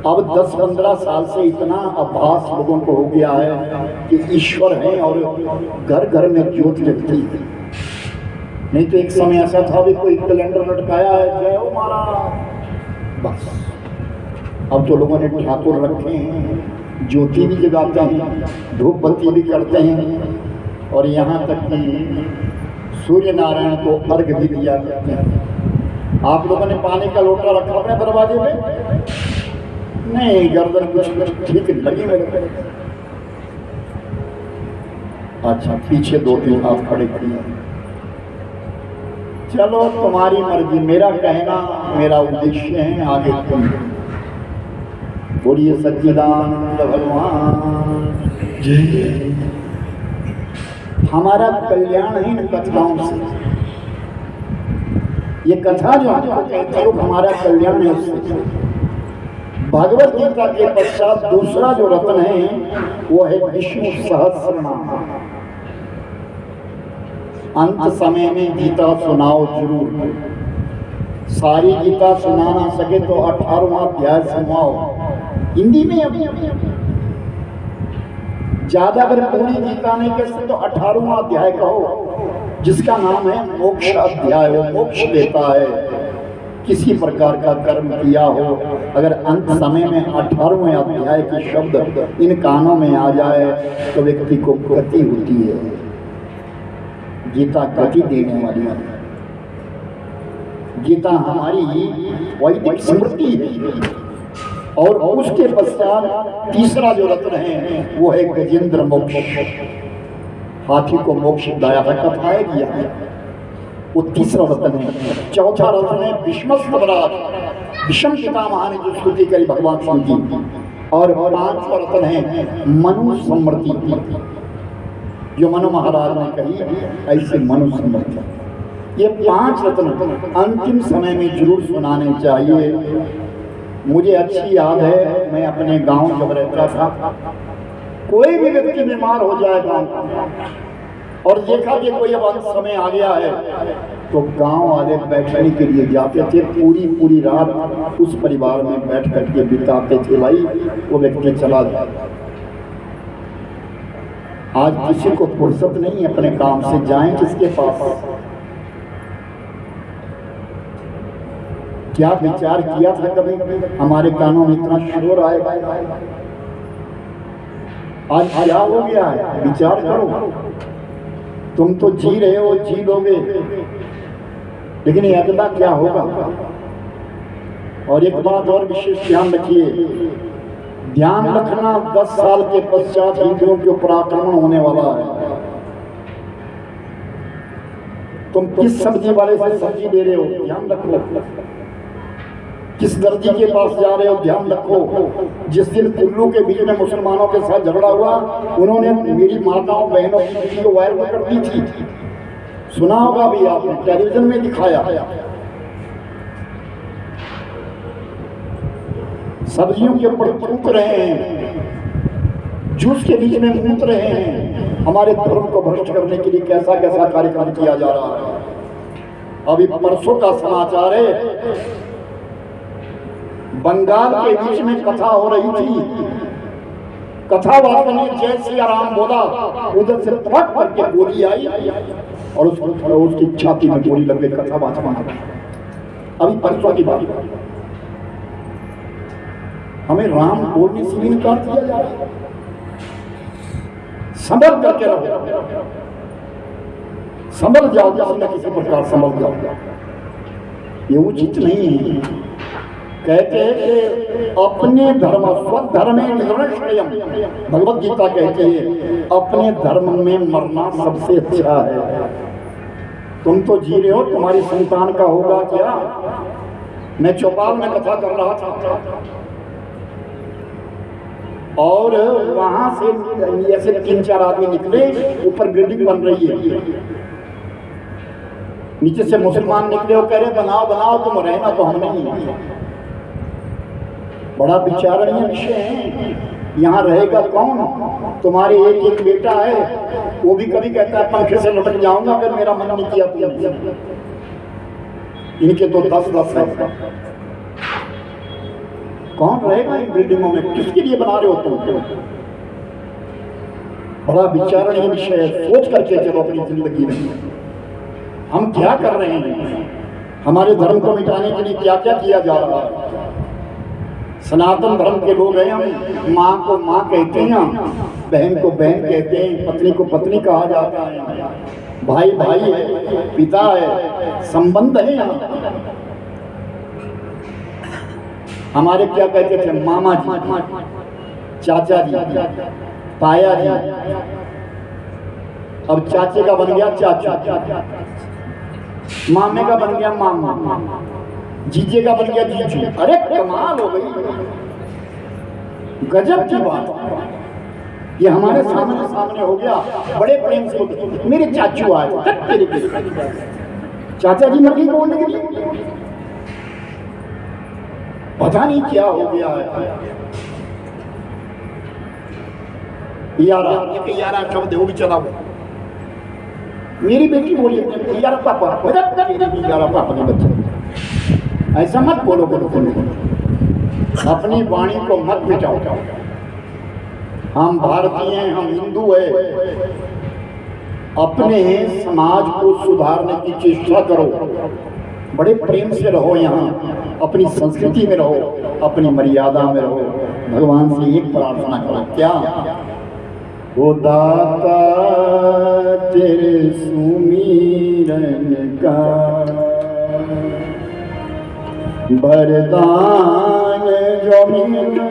अब 10-15 साल से इतना अभ्यास लोगों को हो गया है कि ईश्वर है और घर घर में ज्योत जगती है। नहीं तो एक समय ऐसा था भी कोई कैलेंडर लटकाया है, जय हो महाराज, बस। अब तो लोगों ने ठाकुर रखे हैं, ज्योति भी जगाते हैं, धूप बत्ती भी करते हैं और यहाँ तक कि सूर्य नारायण को अर्घ भी दिया जाता है। आप लोगों ने पानी का लोटा रखा अपने दरवाजे में? नहीं, गर्दन कुछ ठीक लगी मेरे। अच्छा, पीछे 2-3 हाथ खड़े किए। चलो तुम्हारी मर्जी, मेरा कहना मेरा उद्देश्य है, आगे तुम बोलिए सच्चिदानंद भगवान जय। हमारा कल्याण है इन कथाओं से। ये कथा जो आपको कहते हो हमारा कल्याण है उससे। भगवत गीता के पश्चात दूसरा जो रत्न है वो है विष्णु सहस्रनाम। अंत समय में गीता सुनाओ जरूर। सारी गीता सुना ना सके तो 18वां अध्याय सुनाओ हिंदी में। अभी ज्यादा अगर पूरी गीता नहीं कह सकते तो 18वां अध्याय कहो, जिसका नाम है मोक्ष अध्याय। वो मोक्ष देता है। किसी प्रकार का कर्म किया हो, अगर अंत समय में 18वें अध्याय के शब्द इन कानों में आ जाए तो व्यक्ति को गति होती है। गीता गति देने वाली है। गीता हमारी वैदिक स्मृति है। और उसके पश्चात तीसरा जो रत्न है वो है गजेंद्र मोक्ष। हाथी को मोक्ष दाया कथाएं दिया, वो तीसरा रत्न है। चौथा रत्न है विष्णु स्वराज। विषम पितामह ने जो स्तुति करी भगवान शिव की। और पांचवा रत्न है मनु समृद्धि, जो मनु महाराज ने कही ऐसे मनु समृद्धि। ये 5 रत्न अंतिम समय में जरूर सुनाने चाहिए। मुझे अच्छी याद है, मैं अपने गांव जब रहता था, कोई भी व्यक्ति बीमार हो जाए गांव और देखा कि कोई अब अंत समय आ गया है तो गांव वाले बैठने के लिए जाते थे। पूरी रात उस परिवार में बैठ करके बिताते थे। भाई वो व्यक्ति चला जाए। आज किसी को फुर्सत नहीं अपने काम से, जाएं किसके पास? क्या विचार किया था कभी हमारे कानों में इतना शोर आएगा? आज क्या हो गया है? विचार करो। तुम तो जी रहे हो, जी लोगे, लेकिन ये अगला क्या होगा? और एक बात और विशेष ध्यान रखिए, ध्यान रखना 10 साल के पश्चात हिंदुओं के ऊपर आक्रमण होने वाला है। तुम किस सब्जी वाले से सब्जी ले रहे हो, ध्यान रखो। किस दर्जी के पास जा रहे हो, ध्यान रखो। जिस दिन कुल्लू के बीच में मुसलमानों के साथ झगड़ा हुआ, उन्होंने मेरी माताओं बहनों की वीडियो वायरल कर दी थी। सुना होगा भी आपने, टेलीविजन में दिखाया। सब्जियों के ऊपर थूक रहे हैं, जूस के बीच में मूत रहे हैं। हमारे धर्म को भ्रष्ट करने के लिए कैसा कैसा कार्यक्रम किया जा रहा है। अभी परसों का समाचार है, बंगाल के बीच में कथा हो रही थी। कथावाचक ने जय सिया राम बोला, उधर से फट करके गोली आई और उसकी छाती में गोली लग गई। कथावाचक अभी परसों की बात। हमें राम बोलने से इनकार किया जा रहा है। संभल करके रहो, संभल जाओ, किसी न किसी प्रकार संभल जाओ। ये उचित नहीं है। कहते हैं कि अपने धर्म स्वधर्मे निरक्षयम, भगवत गीता कहती है अपने धर्म में मरना सबसे अच्छा है। तुम तो जी रहे हो, तुम्हारी संतान का होगा क्या? मैं चौपाल में कथा कर रहा था और वहां से ऐसे 3-4 आदमी निकले। ऊपर बिल्डिंग बन रही है, नीचे से मुसलमान निकले और कह रहे बनाओ बनाओ, तुम रहना तो हम नहीं। बड़ा विचारणीय विषय है। यहाँ रहेगा कौन? तुम्हारे एक बेटा है, वो भी कभी कहता है पंखे से लटक जाऊंगा अगर मेरा मन नहीं किया तुमने। इनके तो 10 है। कौन रहेगा इन बिल्डिंगों में? किसके लिए बना रहे हो तुम? बड़ा विचारणीय विषय है। सोच करके चलो अपनी जिंदगी में हम क्या कर रहे हैं, हमारे धर्म को मिटाने के लिए क्या क्या किया जा रहा है। सनातन धर्म के लोग हैं हम। माँ को माँ कहते हैं, बहन को बहन कहते हैं, पत्नी को पत्नी कहा जाता है, भाई भाई है, पिता है, संबंध है। यहाँ हमारे क्या कहते थे? मामा जी, चाचा जी, ताया जी। अब चाचे का बन गया चाचा, मामे का बन गया मामा, जीजे का बन गया जीजू। अरे कमाल हो गई, गजब की बात। ये हमारे सामने हो गया, बड़े प्रेम से मेरे चाचू आए, चाचा जी मर गई बोलने के लिए, पता नहीं क्या हो गया है। यारा यारा शब्द वो भी चला हुआ। मेरी बेटी बोली यारा पापा, यारा पापा के बच्चे, ऐसा मत बोलो अपनी वाणी को मत मिटाओ। हम भारतीय हैं, हम हिंदू हैं, अपने समाज को सुधारने की चेष्टा करो, बड़े प्रेम से रहो, यहाँ अपनी संस्कृति में रहो, अपनी मर्यादा में रहो। भगवान से एक प्रार्थना करो, क्या ओ दाता तेरे सुमीरन का वरदान जो मिल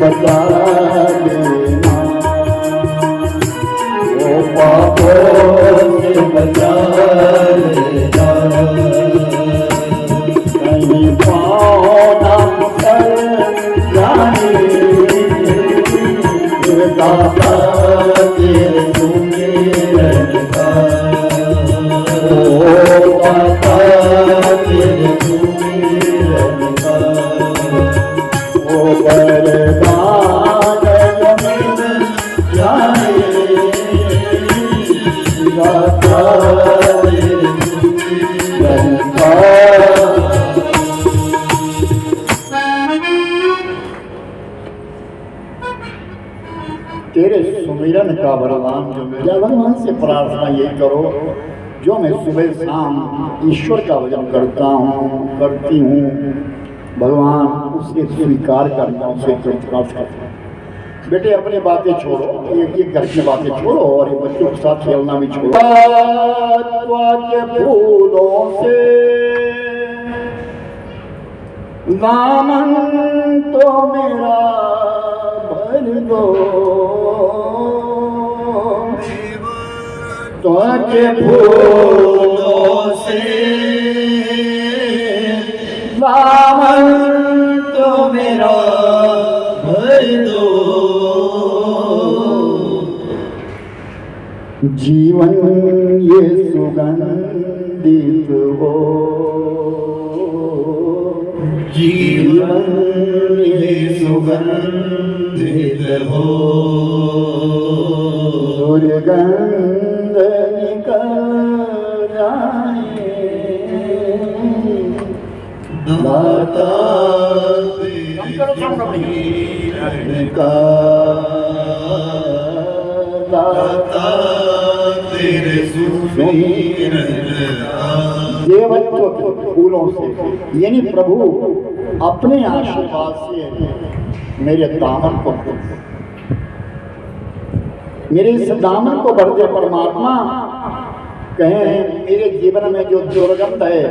बचा देना, ओ पापों से बचा लेना, कहीं पाँव ना फिसल जाए, दाता तेरे सुमिरन का, ओ दाता तेरे सुमिरन का, ओ वरदान मिल जाए, दाता तेरे सुमिरन का। तेरे सुमिरन का वरदान जो मिला, भगवान से प्रार्थना यही करो, जो मैं सुबह शाम ईश्वर का भजन करता हूँ, करती हूँ, भगवान उसे स्वीकार करना, उसे कृतज्ञ करना। बेटे अपनी बातें छोड़ो, ये घर की बातें छोड़ो और ये बच्चों के साथ खेलना भी छोड़ो। के फूलों से दामन तो मेरा भर दो, के फूलों से दामन तो मेरा भर दो, जीवन ये सुगंधित हो, जीवन ये सुगंधित हो, दुर्गंध निकल जाए दाता का दाता तेरे देवत्व के फूलों से, यानी प्रभु अपने आशीर्वाद से मेरे दामन को, मेरे इस दामन को भर दे परमात्मा। कहें मेरे जीवन में जो दुर्गंध है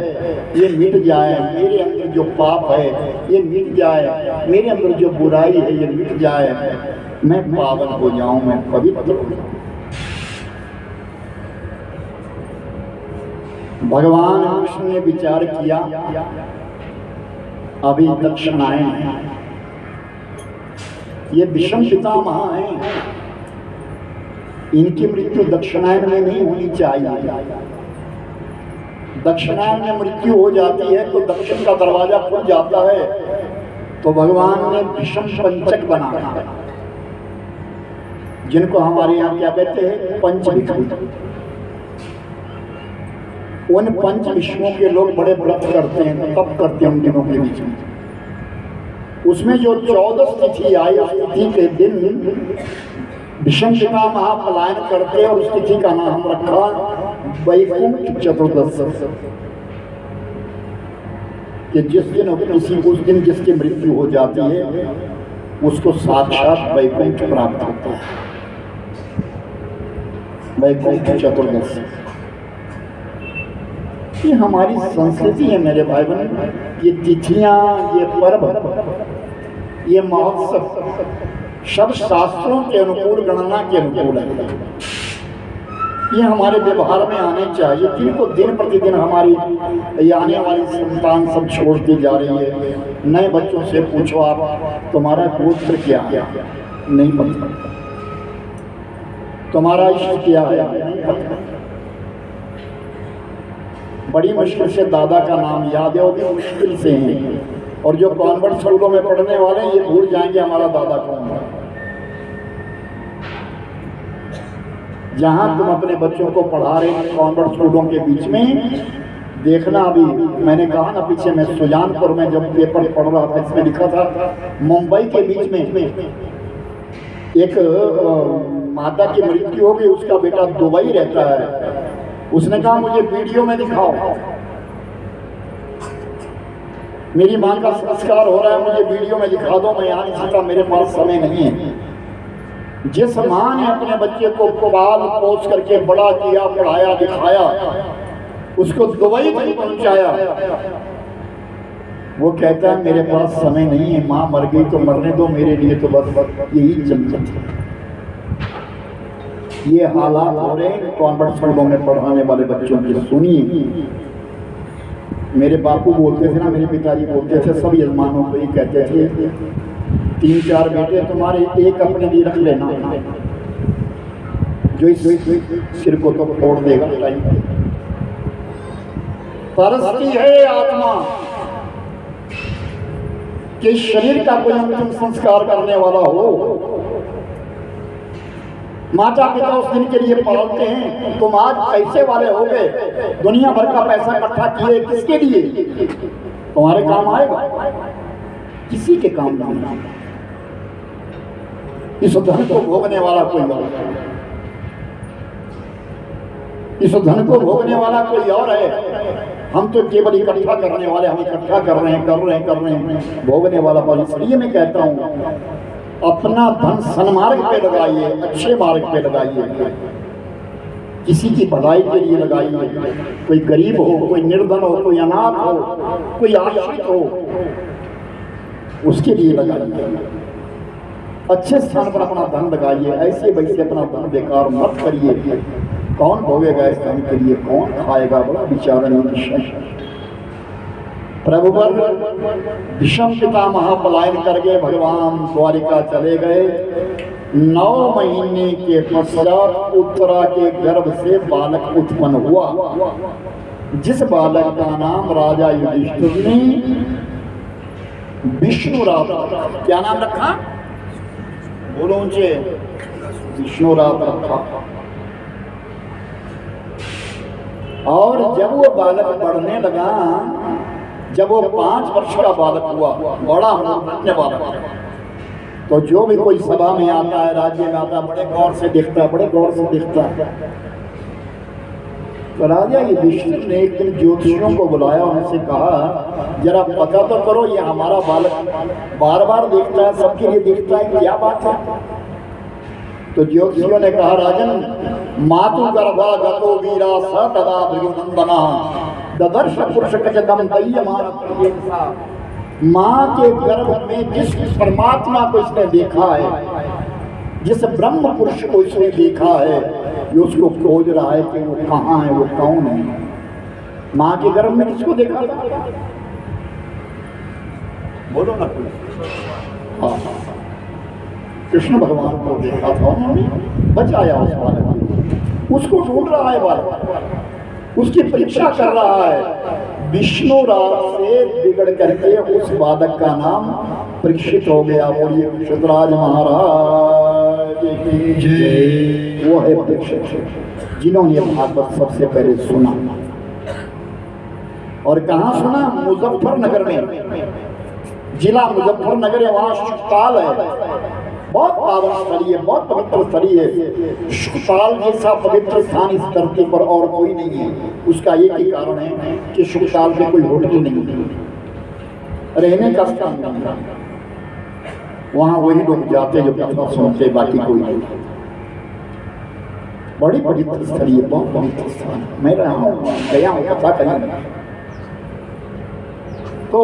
ये मिट जाए, मेरे अंदर जो पाप है ये मिट जाए, मेरे अंदर जो बुराई है ये मिट जाए, मैं पावन हो जाऊं, मैं पवित्र हो जाऊं। भगवान कृष्ण ने विचार किया, अभी दक्षिणायन है, ये विषम पितामह हैं, इनकी मृत्यु दक्षिणायन में नहीं होनी चाहिए। दक्षिणायन में मृत्यु हो जाती है तो दक्षिण का दरवाजा खुल जाता है, तो भगवान ने विषम पंचक बनाया, जिनको हमारे यहाँ क्या कहते हैं, पंच विष्णु। उन पंच विष्णुओं के लोग बड़े व्रत करते हैं, तप करते हैं उन दिनों के बीच में। उसमें जो 14 तिथि आई, उस तिथि के दिन विषम पितामह पलायन करते और उस तिथि का नाम रखा वैकुंठ चतुर्दशी, कि जिस दिन उस दिन जिसकी मृत्यु हो जाती है उसको साक्षात वैकुंठ प्राप्त होता है, वैकुंठ चतुर्दशी। ये हमारी संस्कृति है मेरे भाई बहन, ये तिथियां, ये पर्व, ये महोत्सव सब शास्त्रों के अनुकूल, गणना के अनुकूल है। ये हमारे व्यवहार में आने चाहिए, जिनको दिन प्रतिदिन हमारी आने वाली संतान सब छोड़ती जा रही है। नए बच्चों से पूछो आप तुम्हारा गोत्र क्या है, नहीं पता, तुम्हारा इष्ट क्या है, नहीं पता। बड़ी मुश्किल से दादा का नाम याद है, वो भी मुश्किल से है। और जो कॉन्वेंट स्कूलों में पढ़ने वाले हैं ये भूल जाएंगे हमारा दादा कौन है। जहां तुम अपने बच्चों को पढ़ा रहे हैं कॉन्वेंट स्कूलों के बीच में, देखना, अभी मैंने कहा ना पीछे, मैं सुजानपुर में जब पेपर पढ़ रहा था इसमें लिखा था मुंबई के बीच में एक माता की मृत्यु हो गई, उसका बेटा दुबई रहता है। उसने कहा मुझे वीडियो में दिखाओ, मेरी मां का संस्कार हो रहा है, मुझे वीडियो में दिखा दो, मैं यहाँ नहीं सकता, मेरे पास समय नहीं है। जिस मां ने अपने बच्चे को पाल पोस करके बड़ा किया, पढ़ाया, दिखाया, उसको दुबई तक पहुंचाया, वो कहता है मेरे पास समय नहीं है, मां मर गई तो मरने दो, मेरे लिए तो बस यही जन्नत है। ये हालात हो रहे हैं कॉन्वेंट स्कूलों में पढ़ाने वाले बच्चों की। सुनिए, मेरे बापू बोलते थे ना, मेरे पिताजी बोलते थे, सब यजमानों को ही कहते थे 3-4 बेटे तुम्हारे, एक अपने लिए रख लेना, जो इस सिर को तो फोड़ देगा। तरसती है आत्मा कि शरीर का कोई अंतिम संस्कार करने वाला हो। माता पिता उस दिन के लिए पालते हैं, तुम आज पैसे वाले हो गए, दुनिया भर का पैसा इकट्ठा किए, किसके लिए? तुम्हारे काम आएगा? किसी के काम नहीं। इस धन को भोगने वाला कोई और है, इस धन को भोगने वाला कोई और है। हम तो केवल इकट्ठा करने वाले, हम इकट्ठा कर रहे हैं, भोगने वाला पर। इसलिए मैं कहता हूँ अपना धन सन्मार्ग पे लगाइए, अच्छे मार्ग पे लगाइए, किसी की भलाई के लिए लगाइए। कोई गरीब हो, कोई निर्धन हो, कोई अनाथ हो, कोई आश्रित हो, उसके लिए लगाइए। अच्छे स्थान पर अपना धन लगाइए, ऐसे वैसे अपना धन बेकार मत करिए। कौन भोगेगा इस धन के लिए, कौन खाएगा? बड़ा विचारणीय विषय। प्रभु पर विषम पितामह पलायन कर गए, भगवान द्वारिका चले गए। 9 महीने के पश्चात उत्तरा के गर्भ से बालक उत्पन्न हुआ, जिस बालक का नाम राजा युधिष्ठिर ने विष्णुरात, क्या नाम रखा? बोलो ऊंचे, विष्णुरात रखा। और जब वो बालक बढ़ने लगा, जब वो 5 वर्ष का बालक हुआ, बड़ा होने वाला, तो जो भी कोई सभा में आता है, राज्य में आता है, बड़े गौर से देखता है, बड़े गौर से देखता है। तो राजा युधिष्ठिर ने एक दिन ज्योतिषियों को बुलाया, उनसे कहा जरा पता तो करो, ये हमारा बालक बार बार देखता है, सबके लिए देखता है, क्या बात है? तो ज्योतिषियों ने कहा राजन, मातु गर्भा गतो वीरा स तदा भृगुनंदना ददर्श पुरुष कचदम दय्यमान। माँ के गर्भ में जिस परमात्मा को इसने देखा है, जिस ब्रह्म पुरुष को इसने देखा है, ये उसको खोज रहा है कि वो कहाँ है, वो कौन है। माँ के गर्भ में किसको देखा था? बोलो ना कोई। हाँ, कृष्ण भगवान को देखा था उन्होंने, बचाया उस बालक को, उसको ढूंढ रहा है बालक, उसकी परीक्षा कर रहा है। विष्णु राज से बिगड़ करके उस बालक का नाम परीक्षित हो गया। बोलिए परीक्षितराज महाराज की जय। वो है परीक्षित, जिन्होंने भागवत सबसे पहले सुना। और कहाँ सुना? मुजफ्फरनगर में, जिला मुजफ्फरनगर है, वहाँ शुक्ताल है, बहुत पावन स्थली है, बहुत पवित्र स्थली है। शुक्ताल जैसा पवित्र स्थान इस धरती पर और कोई नहीं है। उसका एक ही कारण है कि शुक्ताल में कोई होटल नहीं है, रहने का स्थान नहीं है। वहाँ वही लोग जाते जो कथा सुनते, बाकी कोई नहीं। बड़ी पवित्र स्थली है, बहुत पवित्र स्थान। मैं रहा हूँ, गया हूँ कथा करने। तो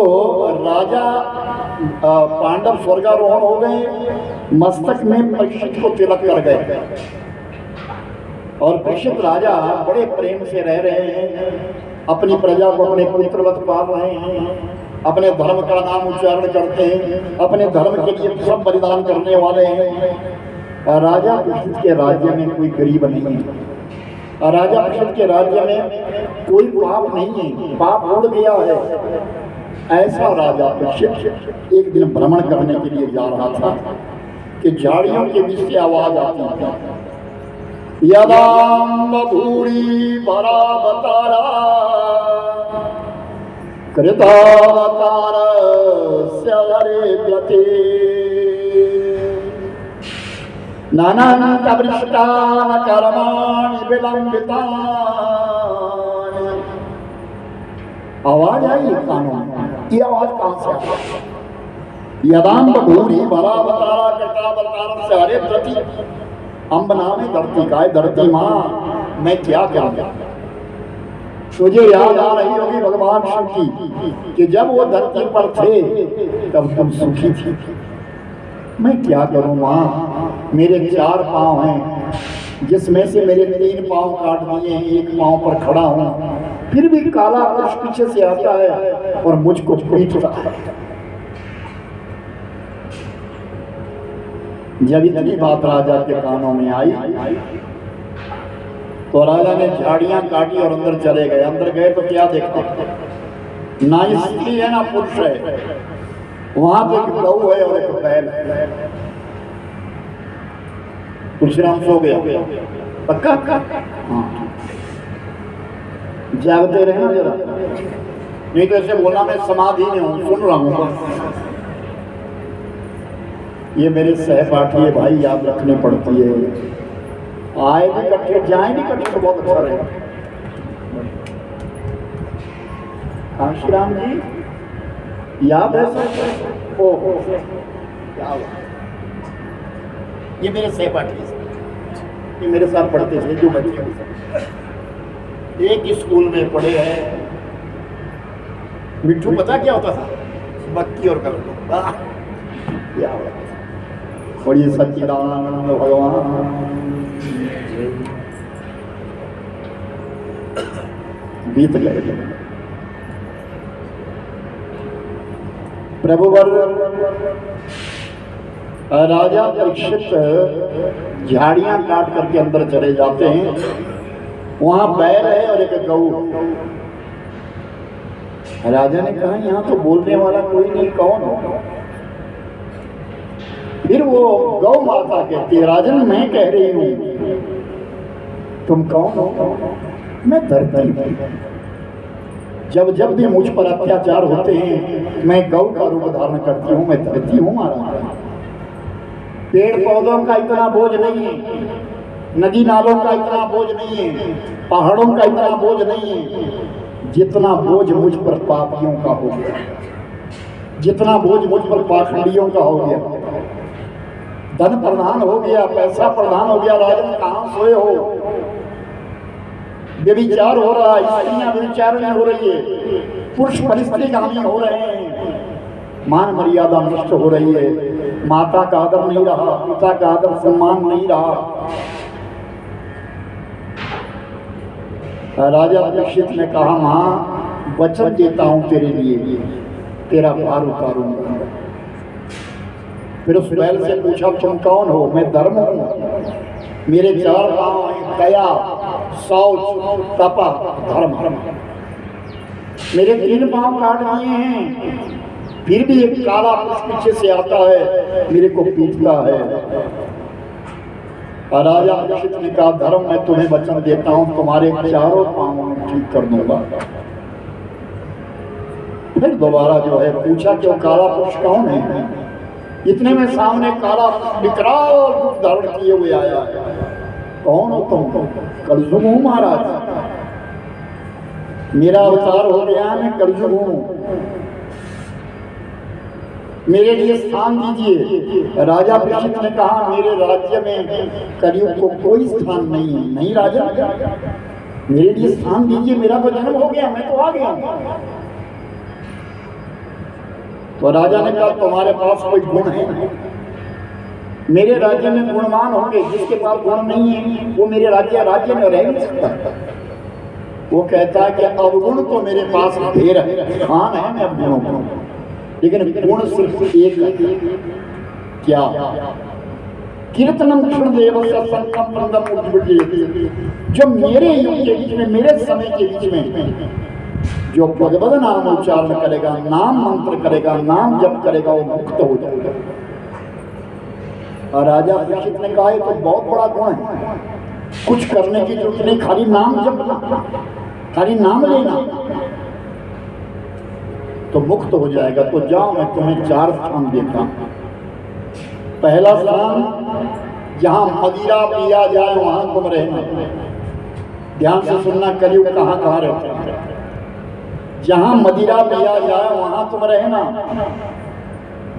राजा पांडव स्वर्गारोहण हो गए, मस्तक में परीक्षित को तिलक कर गए। और परीक्षित राजा बड़े प्रेम से रह रहे हैं, अपनी प्रजा को अपने पुत्रवत पाल रहे हैं, अपने धर्म का नाम उच्चारण करते हैं, अपने धर्म के लिए सब बलिदान करने वाले हैं। राजा परीक्षित के राज्य में कोई गरीब नहीं है, राजा परीक्षित के राज्य में कोई पाप नहीं है, पाप उड़ गया है। ऐसा राजा परीक्षित एक दिन भ्रमण करने के लिए जा रहा था कि झाड़ियों के बीच से आवाज आती है, यदाम्बूरी बराबतारा कृतावतार स्यवरे गते नानान्त वृष्टान कर्माणि विलंबितानि। आवाज आई कानों में, ये आवाज कहां से आई? यदाम्ब भूरी बराबतारा कृतावतार स्यवरे गते। अम्ब नाम है धरती का, धरती माँ मैं क्या करूँगा? तुझे याद आ रही होगी भगवान शिव की कि जब वो धरती पर थे तब तुम सुखी थी। मैं क्या करूँ माँ, मेरे 4 पाँव हैं, जिसमें से मेरे 3 पाँव काट दिए हैं, 1 पाँव पर खड़ा हूँ, फिर भी काला पुरुष पीछे से आता है और मुझको पीटता है। जब इतनी बात राजा के कानों में आई तो राजा ने झाड़ियां काटी और अंदर चले गए। अंदर गए तो क्या देखते, ना स्त्री है ना पुरुष है, वहां पे एक गऊ है और एक बैल है। तुलसीराम सो गया, पक्का? हाँ, जागते रहे ना जरा, नहीं तो ऐसे बोलना मैं समाधि में हूँ, सुन रहा हूँ। ये मेरे सहपाठी है भाई, याद रखनी पड़ती है। आए भी इकट्ठे, जाए भी इकट्ठे तो बहुत अच्छा रहेगा। काशीराम जी याद है सर? ओहो क्या हुआ? ये मेरे सहपाठी, ये मेरे साथ पढ़ते थे, जो बच्चे एक स्कूल में पढ़े हैं। मिट्टू पता क्या होता था? बक्की और कर क्या हुआ? और ये सच्चिदानंद भगवान बीत गए। प्रभुवर राजा परीक्षित झाड़ियां काट करके अंदर चले जाते हैं। वहां बैल है और एक गऊ। राजा ने कहा यहाँ तो बोलने वाला कोई नहीं, कौन हो? फिर वो गौ माता कहती है, राजन मैं कह रही हूँ, तुम कौन हो? मैं धरती हूँ। जब जब भी मुझ पर अत्याचार होते हैं मैं गौ का रूप धारण करती हूँ, मैं धरती हूँ महाराज। पेड़ पौधों का इतना बोझ नहीं है, नदी नालों का इतना बोझ नहीं है, पहाड़ों का इतना बोझ नहीं है जितना बोझ मुझ पर पापियों का हो गया, जितना बोझ मुझ पर पाखंडियों का हो गया। धन प्रधान हो गया, पैसा प्रधान हो गया, राजन कहाँ सोए हो, व्यभिचार हो रहा है, स्त्रियां व्यभिचारिणी हो रही है, पुरुष परिस्थितिगामी हो रहे हैं, मान मर्यादा नष्ट हो रही है, माता का आदर नहीं रहा, पिता का आदर सम्मान नहीं रहा। राजा परीक्षित ने कहा, मां वचन देता हूं तेरे लिए, तेरा भार उतारूंगा। फिर उस बैल से पूछा, तुम कौन हो? मैं धर्म हूं, मेरे 4 पांव हैं, दया, शौच, तपा, धर्म। मेरे 3 पांव काट दिए हैं, फिर भी एक काला पुरुष पीछे से आता है, मेरे को पीटता है। और राजा परीक्षित ने कहा, धर्म मैं तुम्हें वचन देता हूं, तुम्हारे 4 पांव में ठीक कर दूंगा। फिर दोबारा जो है पूछा कि वो काला पुरुष कौन है? इतने में सामने काला विकराल रूप धारण किए हुए आया है। कौन हो तुम? कलयुग हूं महाराज, मेरा अवतार हो गया, मैं कलयुग हूं, मेरे लिए स्थान दीजिए। राजा परीक्षित ने कहा, मेरे राज्य में कलयुग को कोई स्थान नहीं है। नहीं राजा, मेरे लिए स्थान दीजिए, मेरा तो जन्म हो गया, मैं तो आ गया हूं। तो राजा ने कहा, तुम्हारे पास कोई गुण है? मेरे राज्य में गुणवान होंगे, जिसके पास गुण नहीं है वो मेरे राज्य में रह नहीं सकता। वो कहता है कि अवगुण तो मेरे पास ढेर है, खान है मैं गुणों को, लेकिन गुण सिर्फ एक है। क्या? कीर्तनम क्षण देव संकम बंदम उज्ज्वल, जो मेरे युग के बीच में, मेरे समय के बीच में जो भगवत नाम उच्चारण करेगा, नाम मंत्र करेगा, नाम जप करेगा, वो मुक्त हो जाएगा। और राजा परीक्षित ने कहा, तो बहुत बड़ा गुण है, कुछ करने की जरूरत नहीं, खाली नाम जपना, खाली नाम लेना तो मुक्त हो जाएगा। तो जाओ, मैं तुम्हें 4 स्थान देता हूं। पहला स्थान, जहां मदिरा पिया जाए वहां तुम रहना। ध्यान से सुनना, कलयुग कहां कहां रहता है। जहां मदिरा पिया जाए वहां तुम रहना,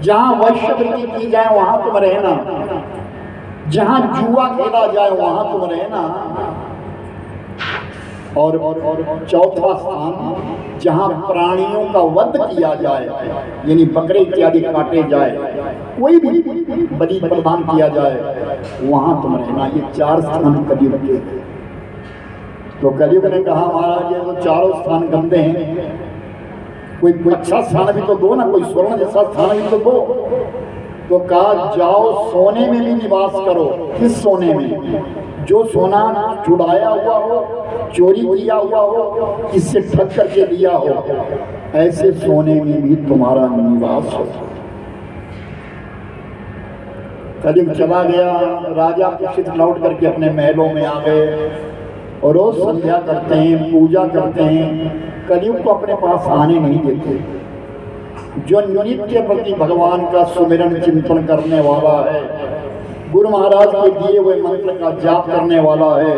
जहां वैश्यवृत्ति की जाए वहां तुम रहना, जहां जुआ खेला जाए वहां तुम रहना। और चौथा स्थान, जहां प्राणियों का वध किया जाए, यानी बकरे इत्यादि काटे जाए, कोई भी बलि प्रदान किया जाए, वहां तुम रहना। ये 4 स्थान कलयुग के। तो कलयुग ने कहा, महाराज ये तो 4 स्थान गंदे हैं, कोई अच्छा स्थान भी तो दो ना, कोई स्वर्ण जैसा स्थान भी तो दो। तो कहा, जाओ सोने में भी निवास करो। किस सोने में? जो सोना चुराया हुआ हो, चोरी किया हुआ हो, किससे ठग करके दिया हो, ऐसे सोने में भी तुम्हारा निवास हो। कलयुग चला गया, राजा परीक्षित लौट करके अपने महलों में आ गए और रोज संध्या करते हैं, पूजा करते हैं, कलयुग को अपने पास आने नहीं देते। जो नित्य प्रति भगवान का सुमिरन चिंतन करने वाला है, गुरु महाराज के दिए हुए मंत्र का जाप करने वाला है,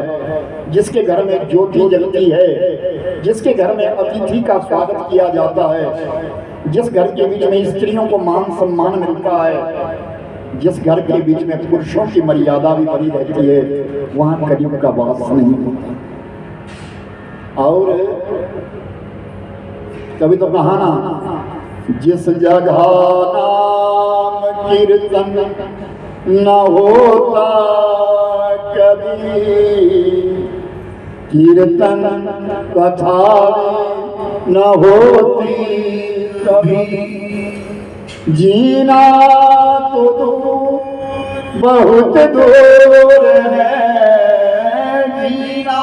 जिसके घर में ज्योति जलती है, जिसके घर में अतिथि का स्वागत किया जाता है, जिस घर के बीच में स्त्रियों को मान सम्मान मिलता है, जिस घर के बीच में पुरुषों की मर्यादा भी बनी रहती है, वहां कलयुग का वास नहीं होता। और कभी तो कहा ना, जिस जगह नाम कीर्तन न होता कभी, कीर्तन कथा न होती कभी, जीना तो दूर बहुत दूर है, जीना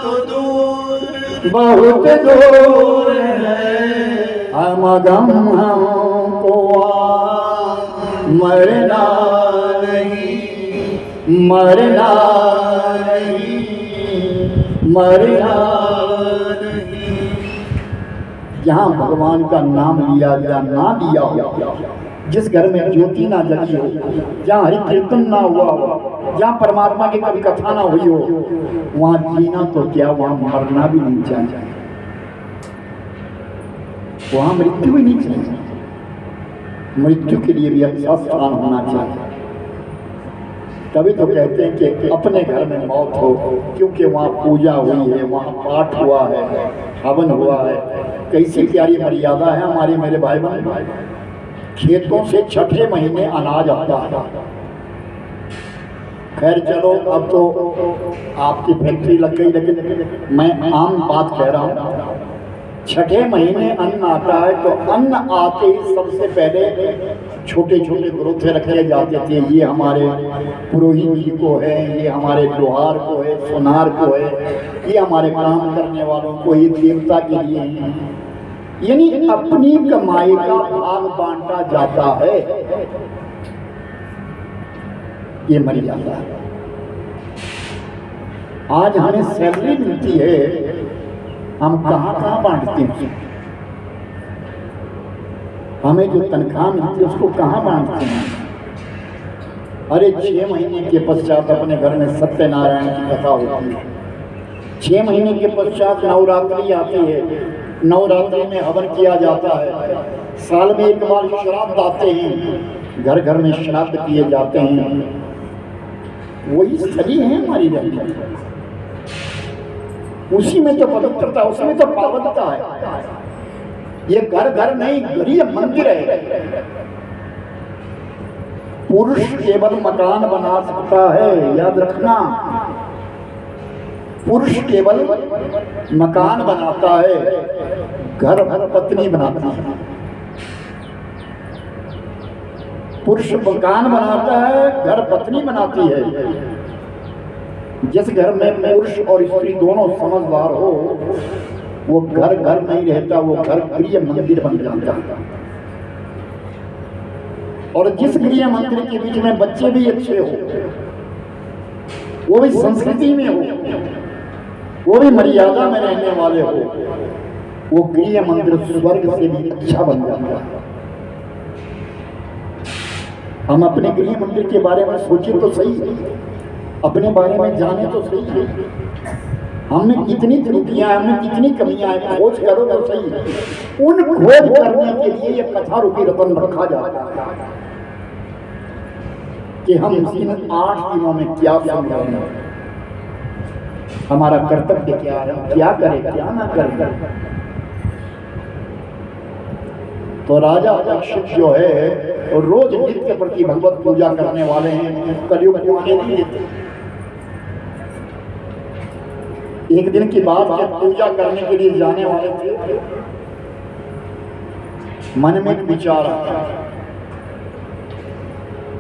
तो दूर बहुत दूर है, हम गम हमको मरना नहीं, मरना नहीं, मरना नहीं। जहाँ भगवान का नाम लिया गया ना लिया हो, जिस घर में ज्योति ना जगी हो, जहाँ हरि कीर्तन ना हुआ हो, जहाँ परमात्मा की कभी कथा ना हुई हो, वहाँ जीना तो क्या, वहाँ मरना भी नहीं चाहिए, वहाँ मृत्यु भी नहीं चाहिए। मृत्यु के लिए भी अच्छा स्थान होना चाहिए। तभी तो कहते हैं कि अपने घर में मौत हो, क्योंकि वहाँ पूजा हुई है, वहाँ पाठ हुआ है, हवन हुआ है। कैसी प्यारी मर्यादा है हमारी मेरे भाई बहन। खेतों से छठे महीने अनाज आता है। खैर चलो, अब तो आपकी फैक्ट्री लग गई, लेकिन मैं आम बात कह रहा हूँ। छठे महीने अन्न आता है, तो अन्न आते ही सबसे पहले छोटे छोटे ग्रोथे रखे जाते थे। ये हमारे पुरोहित जी को है, ये हमारे लोहार को है, सोनार को है, ये हमारे काम करने वालों को, ये देवता के लिए है। यानी अपनी कमाई का भाग बांटा जाता है। ये मर्यादा है। आज हमें सैलरी मिलती है, हम कहाँ कहाँ बांटते हैं? हमें जो तनख्वाह मिलती है उसको कहाँ बांटते हैं? अरे 6 महीने के पश्चात अपने घर में सत्यनारायण की कथा होती है। 6 महीने के पश्चात नवरात्रि आती है। नवरात्रि में हवन किया जाता है। साल में एक बार श्राद्ध आते हैं, घर घर में श्राद्ध किए जाते हैं। वही सही है हमारी जाति, उसी में तो पवित्रता, उसमें तो पावनता है। ये घर घर नहीं, गृह मंदिर है। पुरुष केवल मकान बना सकता है, याद रखना। पुरुष केवल मकान बनाता है, घर भर पत्नी बनाती है। पुरुष मकान बनाता है, घर पत्नी बनाती है। जिस घर में पुरुष और स्त्री दोनों समझदार हो, वो घर घर नहीं रहता, वो घर गृह मंदिर बन जाता है। और जिस गृह मंदिर के बीच में बच्चे भी अच्छे हो, वो भी संस्कृति में हो, वो भी मर्यादा में रहने वाले हो, वो गृह मंदिर स्वर्ग से भी अच्छा बन जाता है। हम अपने गृह मंदिर के बारे में सोचे तो सही, अपने बारे में जाने तो सही। हमें कितनी त्रुटियां हैं, हमें कितनी कमियां हैं, खोज करो तो सही। उन खोज करने के लिए ये कथा रूपी रतन रखा जाता है कि हम इन 8 दिनों में क्या सुन रहे हैं, हमारा कर्तव्य क्या है, क्या करें क्या ना करें। तो राजा परीक्षित जो है रोज नित्य प्रति भगवत पूजा करने वाले हैं, कलयुग को आने नहीं देते। एक दिन की बात, जब पूजा करने के लिए जाने वाले थे, मन में एक विचार आया,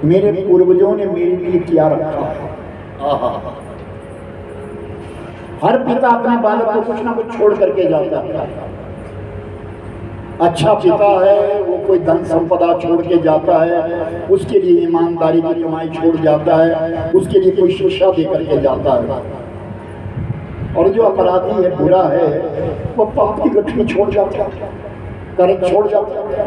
मेरे पूर्वजों ने मेरे लिए क्या रखा है। हर पिता अपने बालक को कुछ ना कुछ छोड़ करके जाता है। अच्छा पिता है, वो कोई धन संपदा छोड़ के जाता है, उसके लिए ईमानदारी की कमाई छोड़ जाता है, उसके लिए कोई शिक्षा दे करके जाता है। और जो अपराधी है, बुरा है, वो पाप की गठरी छोड़ जाता है, कर्म छोड़ जाता है।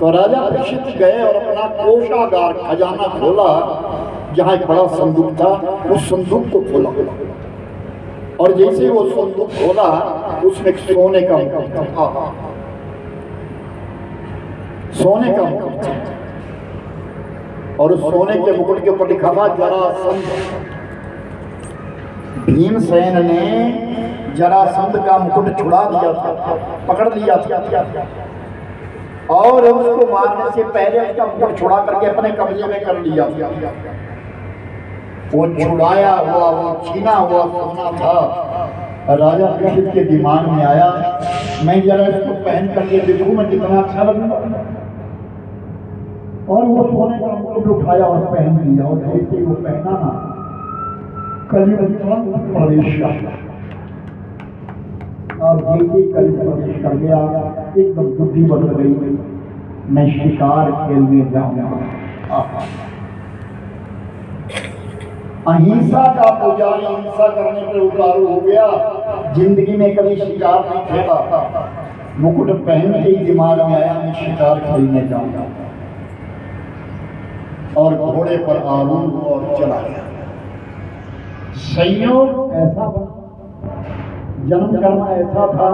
तो राजा परीक्षित गए और अपना कोषागार खजाना खोला, जहाँ एक बड़ा संदूक था, उस संदूक को खोला। और जैसे वो संदूक खोला, उसमें एक सोने का मुकुट था, सोने का मुकुट था। और उस सोने के मुकुट के ऊपर लिखा था जरासंध। भीमसेन ने जरासंध का मुकुट छुड़ा दिया था, पकड़ लिया था, और उसको मारने से पहले उसका मुकुट छुड़ा करके अपने कब्जे में कर लिया था। वो छुड़ाया हुआ, वो छीना हुआ सोना था। राजा परीक्षित के दिमाग में आया, मैं जरा इसको पहन करके देखूं मैं कितना अच्छा लगूंगा। और वो सोने का मुकुट उठाया और पहन लिया, और जैसे वो पहना ना, कलयुग तुरंत प्रवेश किया। और जैसे कलयुग प्रवेश कर गया, एकदम बुद्धि बदल गई, मैं शिकार खेलने जाऊंगा। अहिंसा का पुजारी हिंसा करने पर उतारू हो गया। जिंदगी में कभी शिकार नहीं खेला, मुकुट पहन के ही दिमाग में आया मैं शिकार खेलने जाऊंगा, और घोड़े पर आरूढ़ और चला गया। संयोग ऐसा बना, जन्म करना ऐसा था,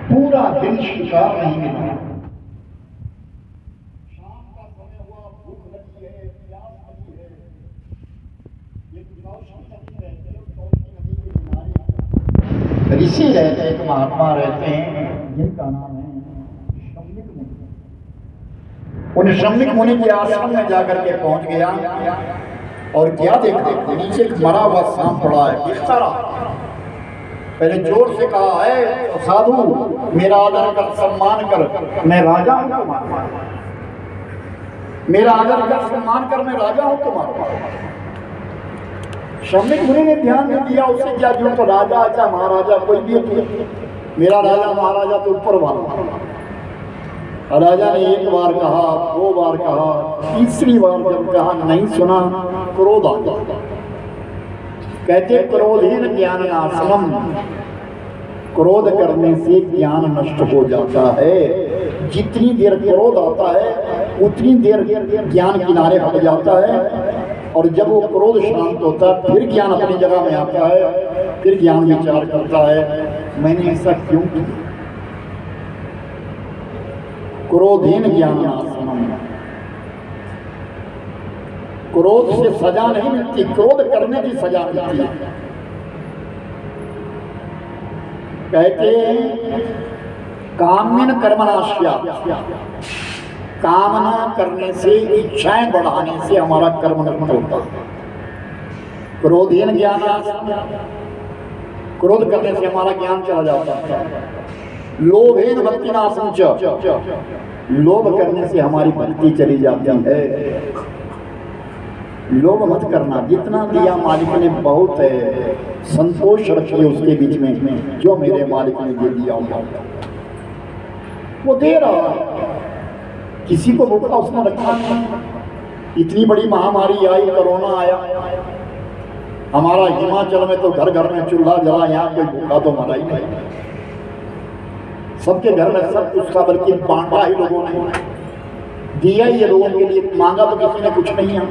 पूरा दिन शिकार नहीं मिला। शाम का समय हुआ, भूख लगी है, प्यास लगी है, एक कौशल नदी रहती है, कौशल नदी के किनारे ऋषि रहते हैं, एक महात्मा रहते हैं जिनका नाम है शम्मिक मुनि। उन शम्मिक मुनि के आश्रम में जाकर के पहुंच गया और क्या देखा, नीचे एक मरा हुआ सांप पड़ा है, बिस्तारा। पहले जोर से कहा है साधु मेरा आदर कर, सम्मान कर, मैं राजा हूं तुम्हारा, मेरा आदर कर, सम्मान कर, मैं राजा हूं तुम्हारा। शम्मिक मुनि ने ध्यान नहीं दिया, उससे क्या जो तो राजा अच्छा महाराजा कोई भी हो, मेरा राजा महाराजा तो ऊपर वाला। राजा ने एक बार कहा, दो बार कहा, तीसरी बार जब कहा नहीं सुना, क्रोध आ गया। कहते क्रोधहीन ज्ञान नाशनम, क्रोध करने से ज्ञान नष्ट हो जाता है। जितनी देर क्रोध आता है उतनी देर ज्ञान किनारे हट जाता है, और जब वो क्रोध शांत होता है फिर ज्ञान अपनी जगह में आता है, फिर ज्ञान विचार करता है मैंने ऐसा क्यों किया। क्रोधहीन ज्ञान नाशनम, क्रोध से सजा नहीं मिलती, क्रोध करने की सजा मिलती है। कहते हैं काम्यन कर्मनाश्या, कामना करने से, इच्छाएं बढ़ाने से हमारा कर्म नष्ट होता है। क्रोधहीन ज्ञान, क्रोध करने से हमारा ज्ञान चला जाता है। लोभहीन भक्ति नाशम च, लोभ करने से हमारी भक्ति चली जाती है। लोभ मत करना, जितना दिया मालिक ने बहुत है, संतोष रखिए उसके बीच में, जो मेरे मालिक ने दे दिया वो दे रहा है, किसी को भूखा उसने रखा नहीं। इतनी बड़ी महामारी आई, कोरोना आया, हमारा हिमाचल में तो घर घर में चूल्हा जला, यहाँ कोई भूखा तो मरा ही नहीं। सबके घर में सब कुछ था, बल्कि बांटा ही लोगों ने, दिया ही लोगों के लिए, मांगा तो किसी ने कुछ नहीं है,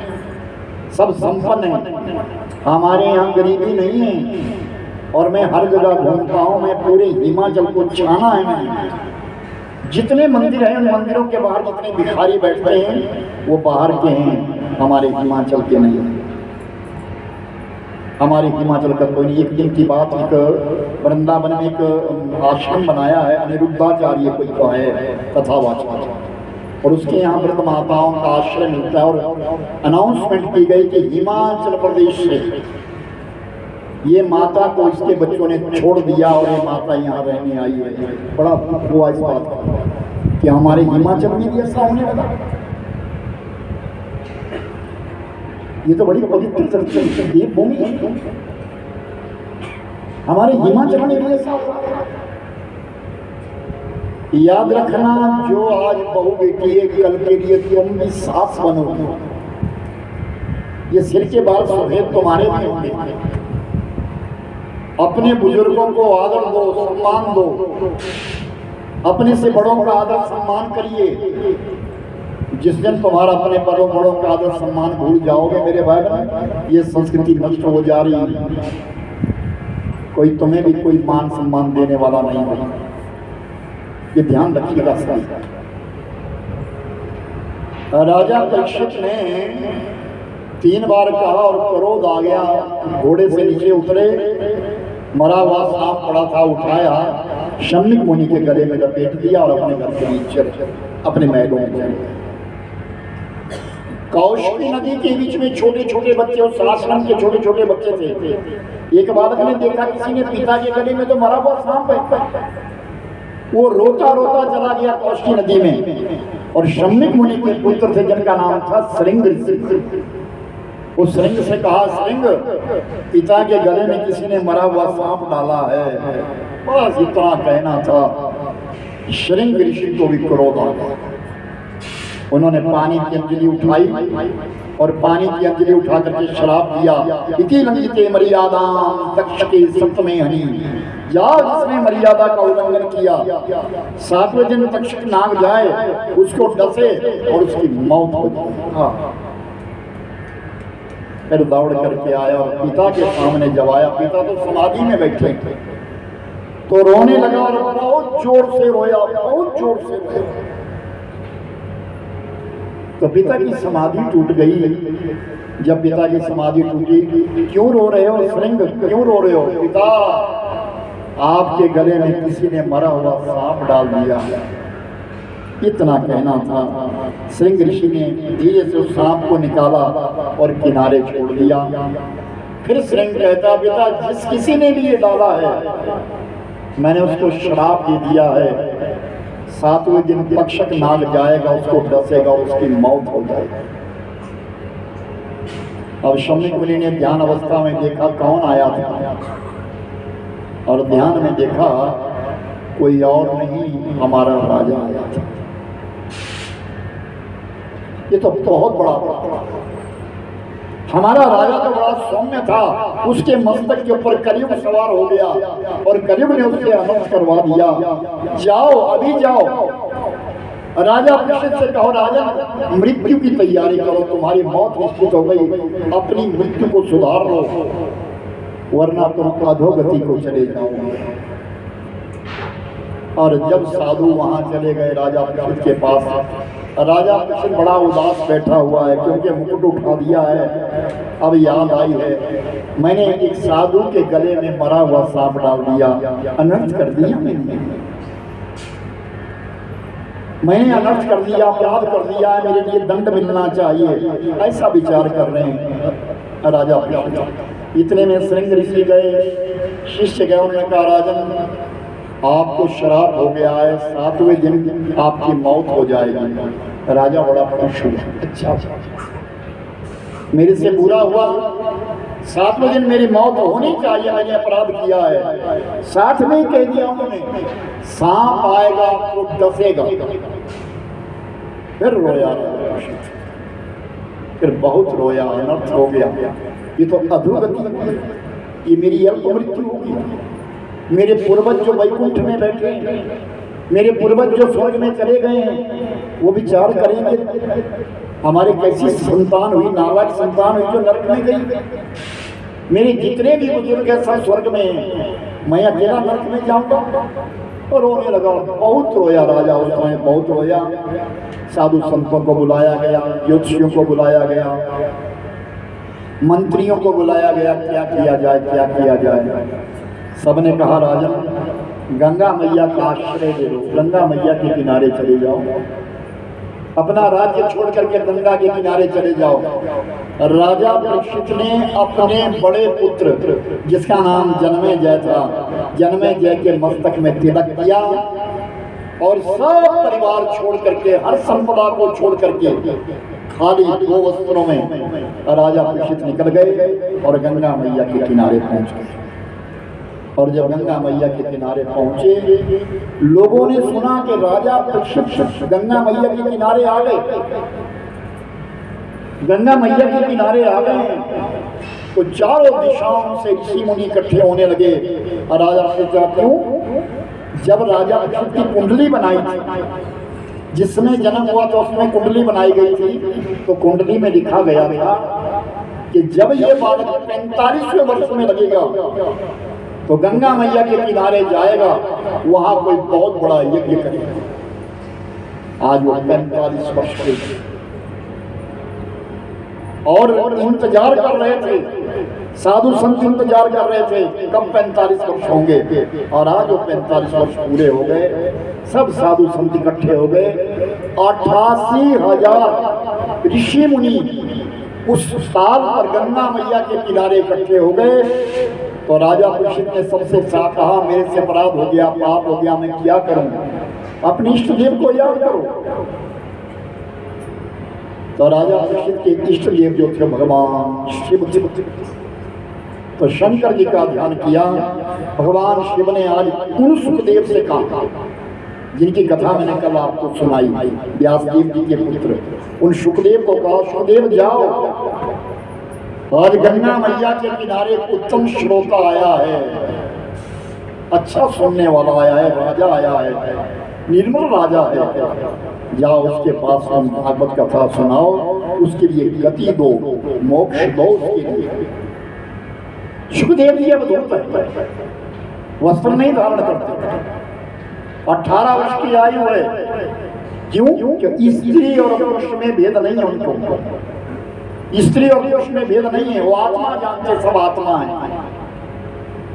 सब संपन्न है। हमारे यहाँ गरीबी नहीं है, और मैं हर जगह घूमता हूँ, मैं पूरे हिमाचल को छाना है मैंने। जितने मंदिर हैं उन मंदिरों के बाहर जितने भिखारी बैठते हैं वो बाहर के हैं, हमारे हिमाचल के नहीं हैं। हमारे हिमाचल का कोई नहीं। एक दिन की बात, एक वृंदावन में एक आश्रम बनाया है, अनिरुद्धाचार्य कोई का है कथावाचक, और उसके यहाँ व्रत माताओं का आश्रय मिलता है, और अनाउंसमेंट की गई कि हिमाचल प्रदेश से ये माता को इसके बच्चों ने छोड़ दिया और ये माता यहाँ रहने आई है। बड़ा दुख हुआ इस बात का कि हमारे हिमाचल में भी ऐसा होने वाला। ये तो बड़ी पवित्र देवभूमि है, हमारे हिमाचल में भी ऐसा होगा। याद रखना, जो आज बहू बेटी है, कल के लिए तुम भी सास बनोगे। ये सिर के बाल सफेद तुम्हारे भी होंगे। अपने बुजुर्गों को आदर दो, सम्मान दो, अपने से बड़ों का आदर सम्मान करिए। जिस दिन तुम्हारा अपने बड़ों का आदर सम्मान भूल जाओगे मेरे भाई बहन, ये संस्कृति नष्ट हो जा रही है। कोई तुम्हें भी कोई मान सम्मान देने वाला नहीं है, ये ध्यान रखिएगा सही। राजा परीक्षित ने 3 बार कहा और क्रोध आ गया, घोड़े से नीचे उतरे, मरा हुआ सांप पड़ा था, उठाया, शम्मिक मुनि के गले में लपेट दिया और अपने घर के बीच अपने महलों में। कौशिकी नदी के बीच में छोटे छोटे बच्चे, उस आश्रम के छोटे छोटे बच्चे थे। एक बालक ने देखा किसी ने पिता के गले में तो मरा हुआ सांप है, वो रोता रोता चला गया कौशिकी नदी में, और शम्मिक मुनि के पुत्र थे जिनका नाम था श्रृंग। उस श्रृंग से कहा, श्रृंग पिता के गले में किसी ने मरा हुआ सांप डाला है। बस इतना कहना था। श्रृंग ऋषि को भी क्रोध आ गया। उन्होंने पानी की अंजलि उठाई और पानी की अंजलि उठा करके शराब दिया। इति लंघिते मर्यादाम तक्षके सप्तमे हनि, जाओ जिसने मर्यादा का उल्लंघन किया 7वें दिन तक्षक नाग जाए उसको डसे और उसकी मौत हो जाए। फिर दौड़ करके आया और पिता के सामने जब आया, पिता तो समाधि में बैठे तो रोने लगा और बहुत जोर से रोया, बहुत जोर से रोया। तो पिता की समाधि टूट गई। जब पिता की समाधि टूटी, क्यों रो रहे हो श्रृंग, क्यों रो रहे हो? पिता, आपके गले में किसी ने मरा हुआ सांप डाल दिया। इतना कहना था। श्रृंग ऋषि ने धीरे से उस सांप को निकाला और किनारे छोड़ दिया। फिर श्रृंग कहता, पिता जिस किसी ने भी ये डाला है मैंने उसको श्राप दे दिया है, 7वें दिन तक्षक नाग जाएगा, उसको डसेगा, उसकी मौत हो जाएगी। अब शौनक मुनि ने ध्यान अवस्था में देखा कौन आया था, और ध्यान में देखा कोई और नहीं, हमारा राजा आया था। ये तो बहुत बड़ा, हमारा राजा तो बड़ा सौम्य था, उसके मस्तक के ऊपर कलयुग सवार हो गया और कलयुग ने उससे अनर्थ करवा दिया। जाओ, अभी जाओ, राजा परीक्षित से कहो, राजा मृत्यु की तैयारी करो, तुम्हारी मौत निश्चित हो गई, अपनी मृत्यु को सुधार लो वरना तुम अधोगति को चले जाओगे। और जब साधु वहां चले गए राजा परीक्षित के पास, राजा परीक्षित बड़ा उदास बैठा हुआ है क्योंकि मुकुट उठा दिया है। अब याद आई है, मैंने एक साधु के गले में मरा हुआ सांप डाल दिया, अनर्थ कर दिया मैंने अनर्थ कर दिया, अपराध कर दिया है, मेरे लिए दंड मिलना चाहिए, ऐसा विचार कर रहे हैं राजा परीक्षित। इतने में श्रृंग ऋषि गए, शिष्य गए, उन्होंने कहा, राजन आपको श्राप हो गया है, 7वें दिन आपकी मौत हो जाएगी। राजा बड़ा खुश हुआ, अच्छा मेरे से बुरा हुआ, 7वें दिन मेरी मौत होनी चाहिए, मैंने अपराध किया है। 7 में ही कह दिया उन्होंने, सांप आएगा तो डसेगा। फिर रोया, फिर बहुत रोया, अनर्थ हो गया, ये तो अधोगति, ये मेरी अल्प मृत्यु होगी। मेरे पूर्वज जो वैकुंठ में बैठे हैं, मेरे पूर्वज जो स्वर्ग में चले गए हैं, वो विचार करेंगे हमारे कैसी संतान हुई, नालायक संतान हुई जो नरक में गई। मेरे जितने भी बुजुर्ग हैं सब स्वर्ग में हैं, मैं अकेला नरक में जाऊंगा। और रोने लगा, बहुत रोया राजा, उस समय बहुत रोया। साधु संतों को बुलाया गया, ज्योतिषियों को बुलाया गया, मंत्रियों को बुलाया गया, क्या किया जाए, क्या किया जाए। सबने कहा, राजन गंगा मैया का आश्रय ले लो, गंगा मैया के किनारे चले जाओ, अपना राज्य छोड़ करके गंगा के किनारे चले जाओ। राजा परीक्षित ने अपने बड़े पुत्र जिसका नाम जनमेजय था, जनमेजय के मस्तक में तिलक किया और सब परिवार छोड़ करके, हर संपदा को छोड़ करके खाली 2 वस्त्रों में राजा परीक्षित निकल गए और गंगा मैया के किनारे पहुंच गए। और जब गंगा मैया के किनारे पहुंचे, लोगों ने सुना कि राजा परीक्षित गंगा मैया के किनारे आ गए, गंगा मैया के किनारे आ गए। तो चारों दिशाओं से ऋषि मुनि इकट्ठे होने लगे। और राजा परीक्षित क्यों? जब राजा परीक्षित की कुंडली बनाई थी, जिसमें जन्म हुआ तो उसमें कुंडली बनाई गई थी, तो कुंडली में लिखा गया था कि जब ये बालक 45वें वर्ष में लगेगा तो गंगा मैया के किनारे जाएगा, वहां कोई बहुत बड़ा यज्ञ करेगा। आज वो 45 वर्ष के और इंतजार कर रहे थे, साधु संत इंतजार कर रहे थे कब 45 वर्ष होंगे। और आज वो 45 वर्ष पूरे हो गए, सब साधु संत इकट्ठे हो गए। 88,000 ऋषि मुनि उस साल पर गंगा मैया के किनारे इकट्ठे हो गए। तो राजा परीक्षित ने सबसे कहा, मेरे से अपराध हो गया, पाप हो गया, मैं क्या करूं? अपने इष्ट देव को याद करो। तो राजा परीक्षित के इष्ट देव जो थे भगवान शिव, तो शंकर जी का ध्यान किया। भगवान शिव ने आज उन सुखदेव से कहा, जिनकी कथा मैंने कल आपको सुनाई, व्यासदेव जी के पुत्र, उन सुखदेव को कहा, सुखदेव जाओ, आज गंगा मैया के किनारे उत्तम श्रोता आया है, अच्छा सुनने वाला आया है, राजा आया है, निर्मल राजा है, जाओ उसके पास हम भागवत कथा सुनाओ, उसके लिए गति दो, मोक्ष दो उसके लिए। सुखदेव जी अब दूर है, वस्त्र नहीं धारण करते, 18 वर्ष की आयु है। क्यों? कि स्त्री और पुरुष में भेद नहीं है उनको, स्त्री और पुरुष में भेद नहीं है, वो आत्मा जानते, सब आत्मा है।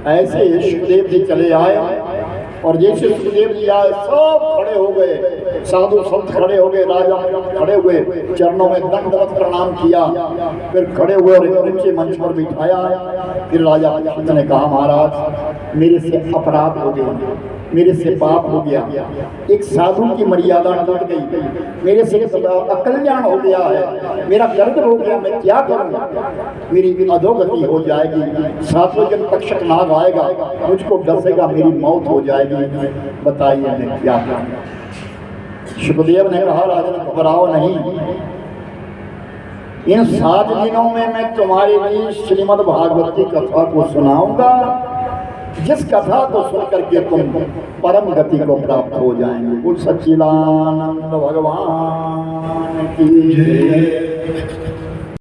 ऐसे सुखदेव जी चले आए और जैसे सुखदेव जी आए सब खड़े हो गए, साधु संत खड़े हो गए, राजा खड़े हुए, चरणों में दंडवत प्रणाम किया, फिर खड़े हुए और ऊंचे मंच पर बिठाया। फिर राजा परीक्षित ने कहा, महाराज मेरे से अपराध हो गया, मेरे से पाप हो गया, एक साधु की मर्यादा टूट गई, मेरे से अकल्याण हो गया है, मेरा गर्द हो गया, मैं क्या करूं, मेरी अधोगति हो जाएगी, सातवें जन्म तक्षक नाग आएगा, मुझको डसेगा, मेरी मौत हो जाएगी, बताइए मैं क्या करूं। सुखदेव ने कहा, राजन घबराओ नहीं, इन 7 दिनों में मैं तुम्हारे लिए श्रीमद् भागवत की कथा को सुनाऊंगा, जिस कथा को सुन करके तुम परम गति को प्राप्त हो जाएंगे। बोल सच्चिदानंद भगवान की जय।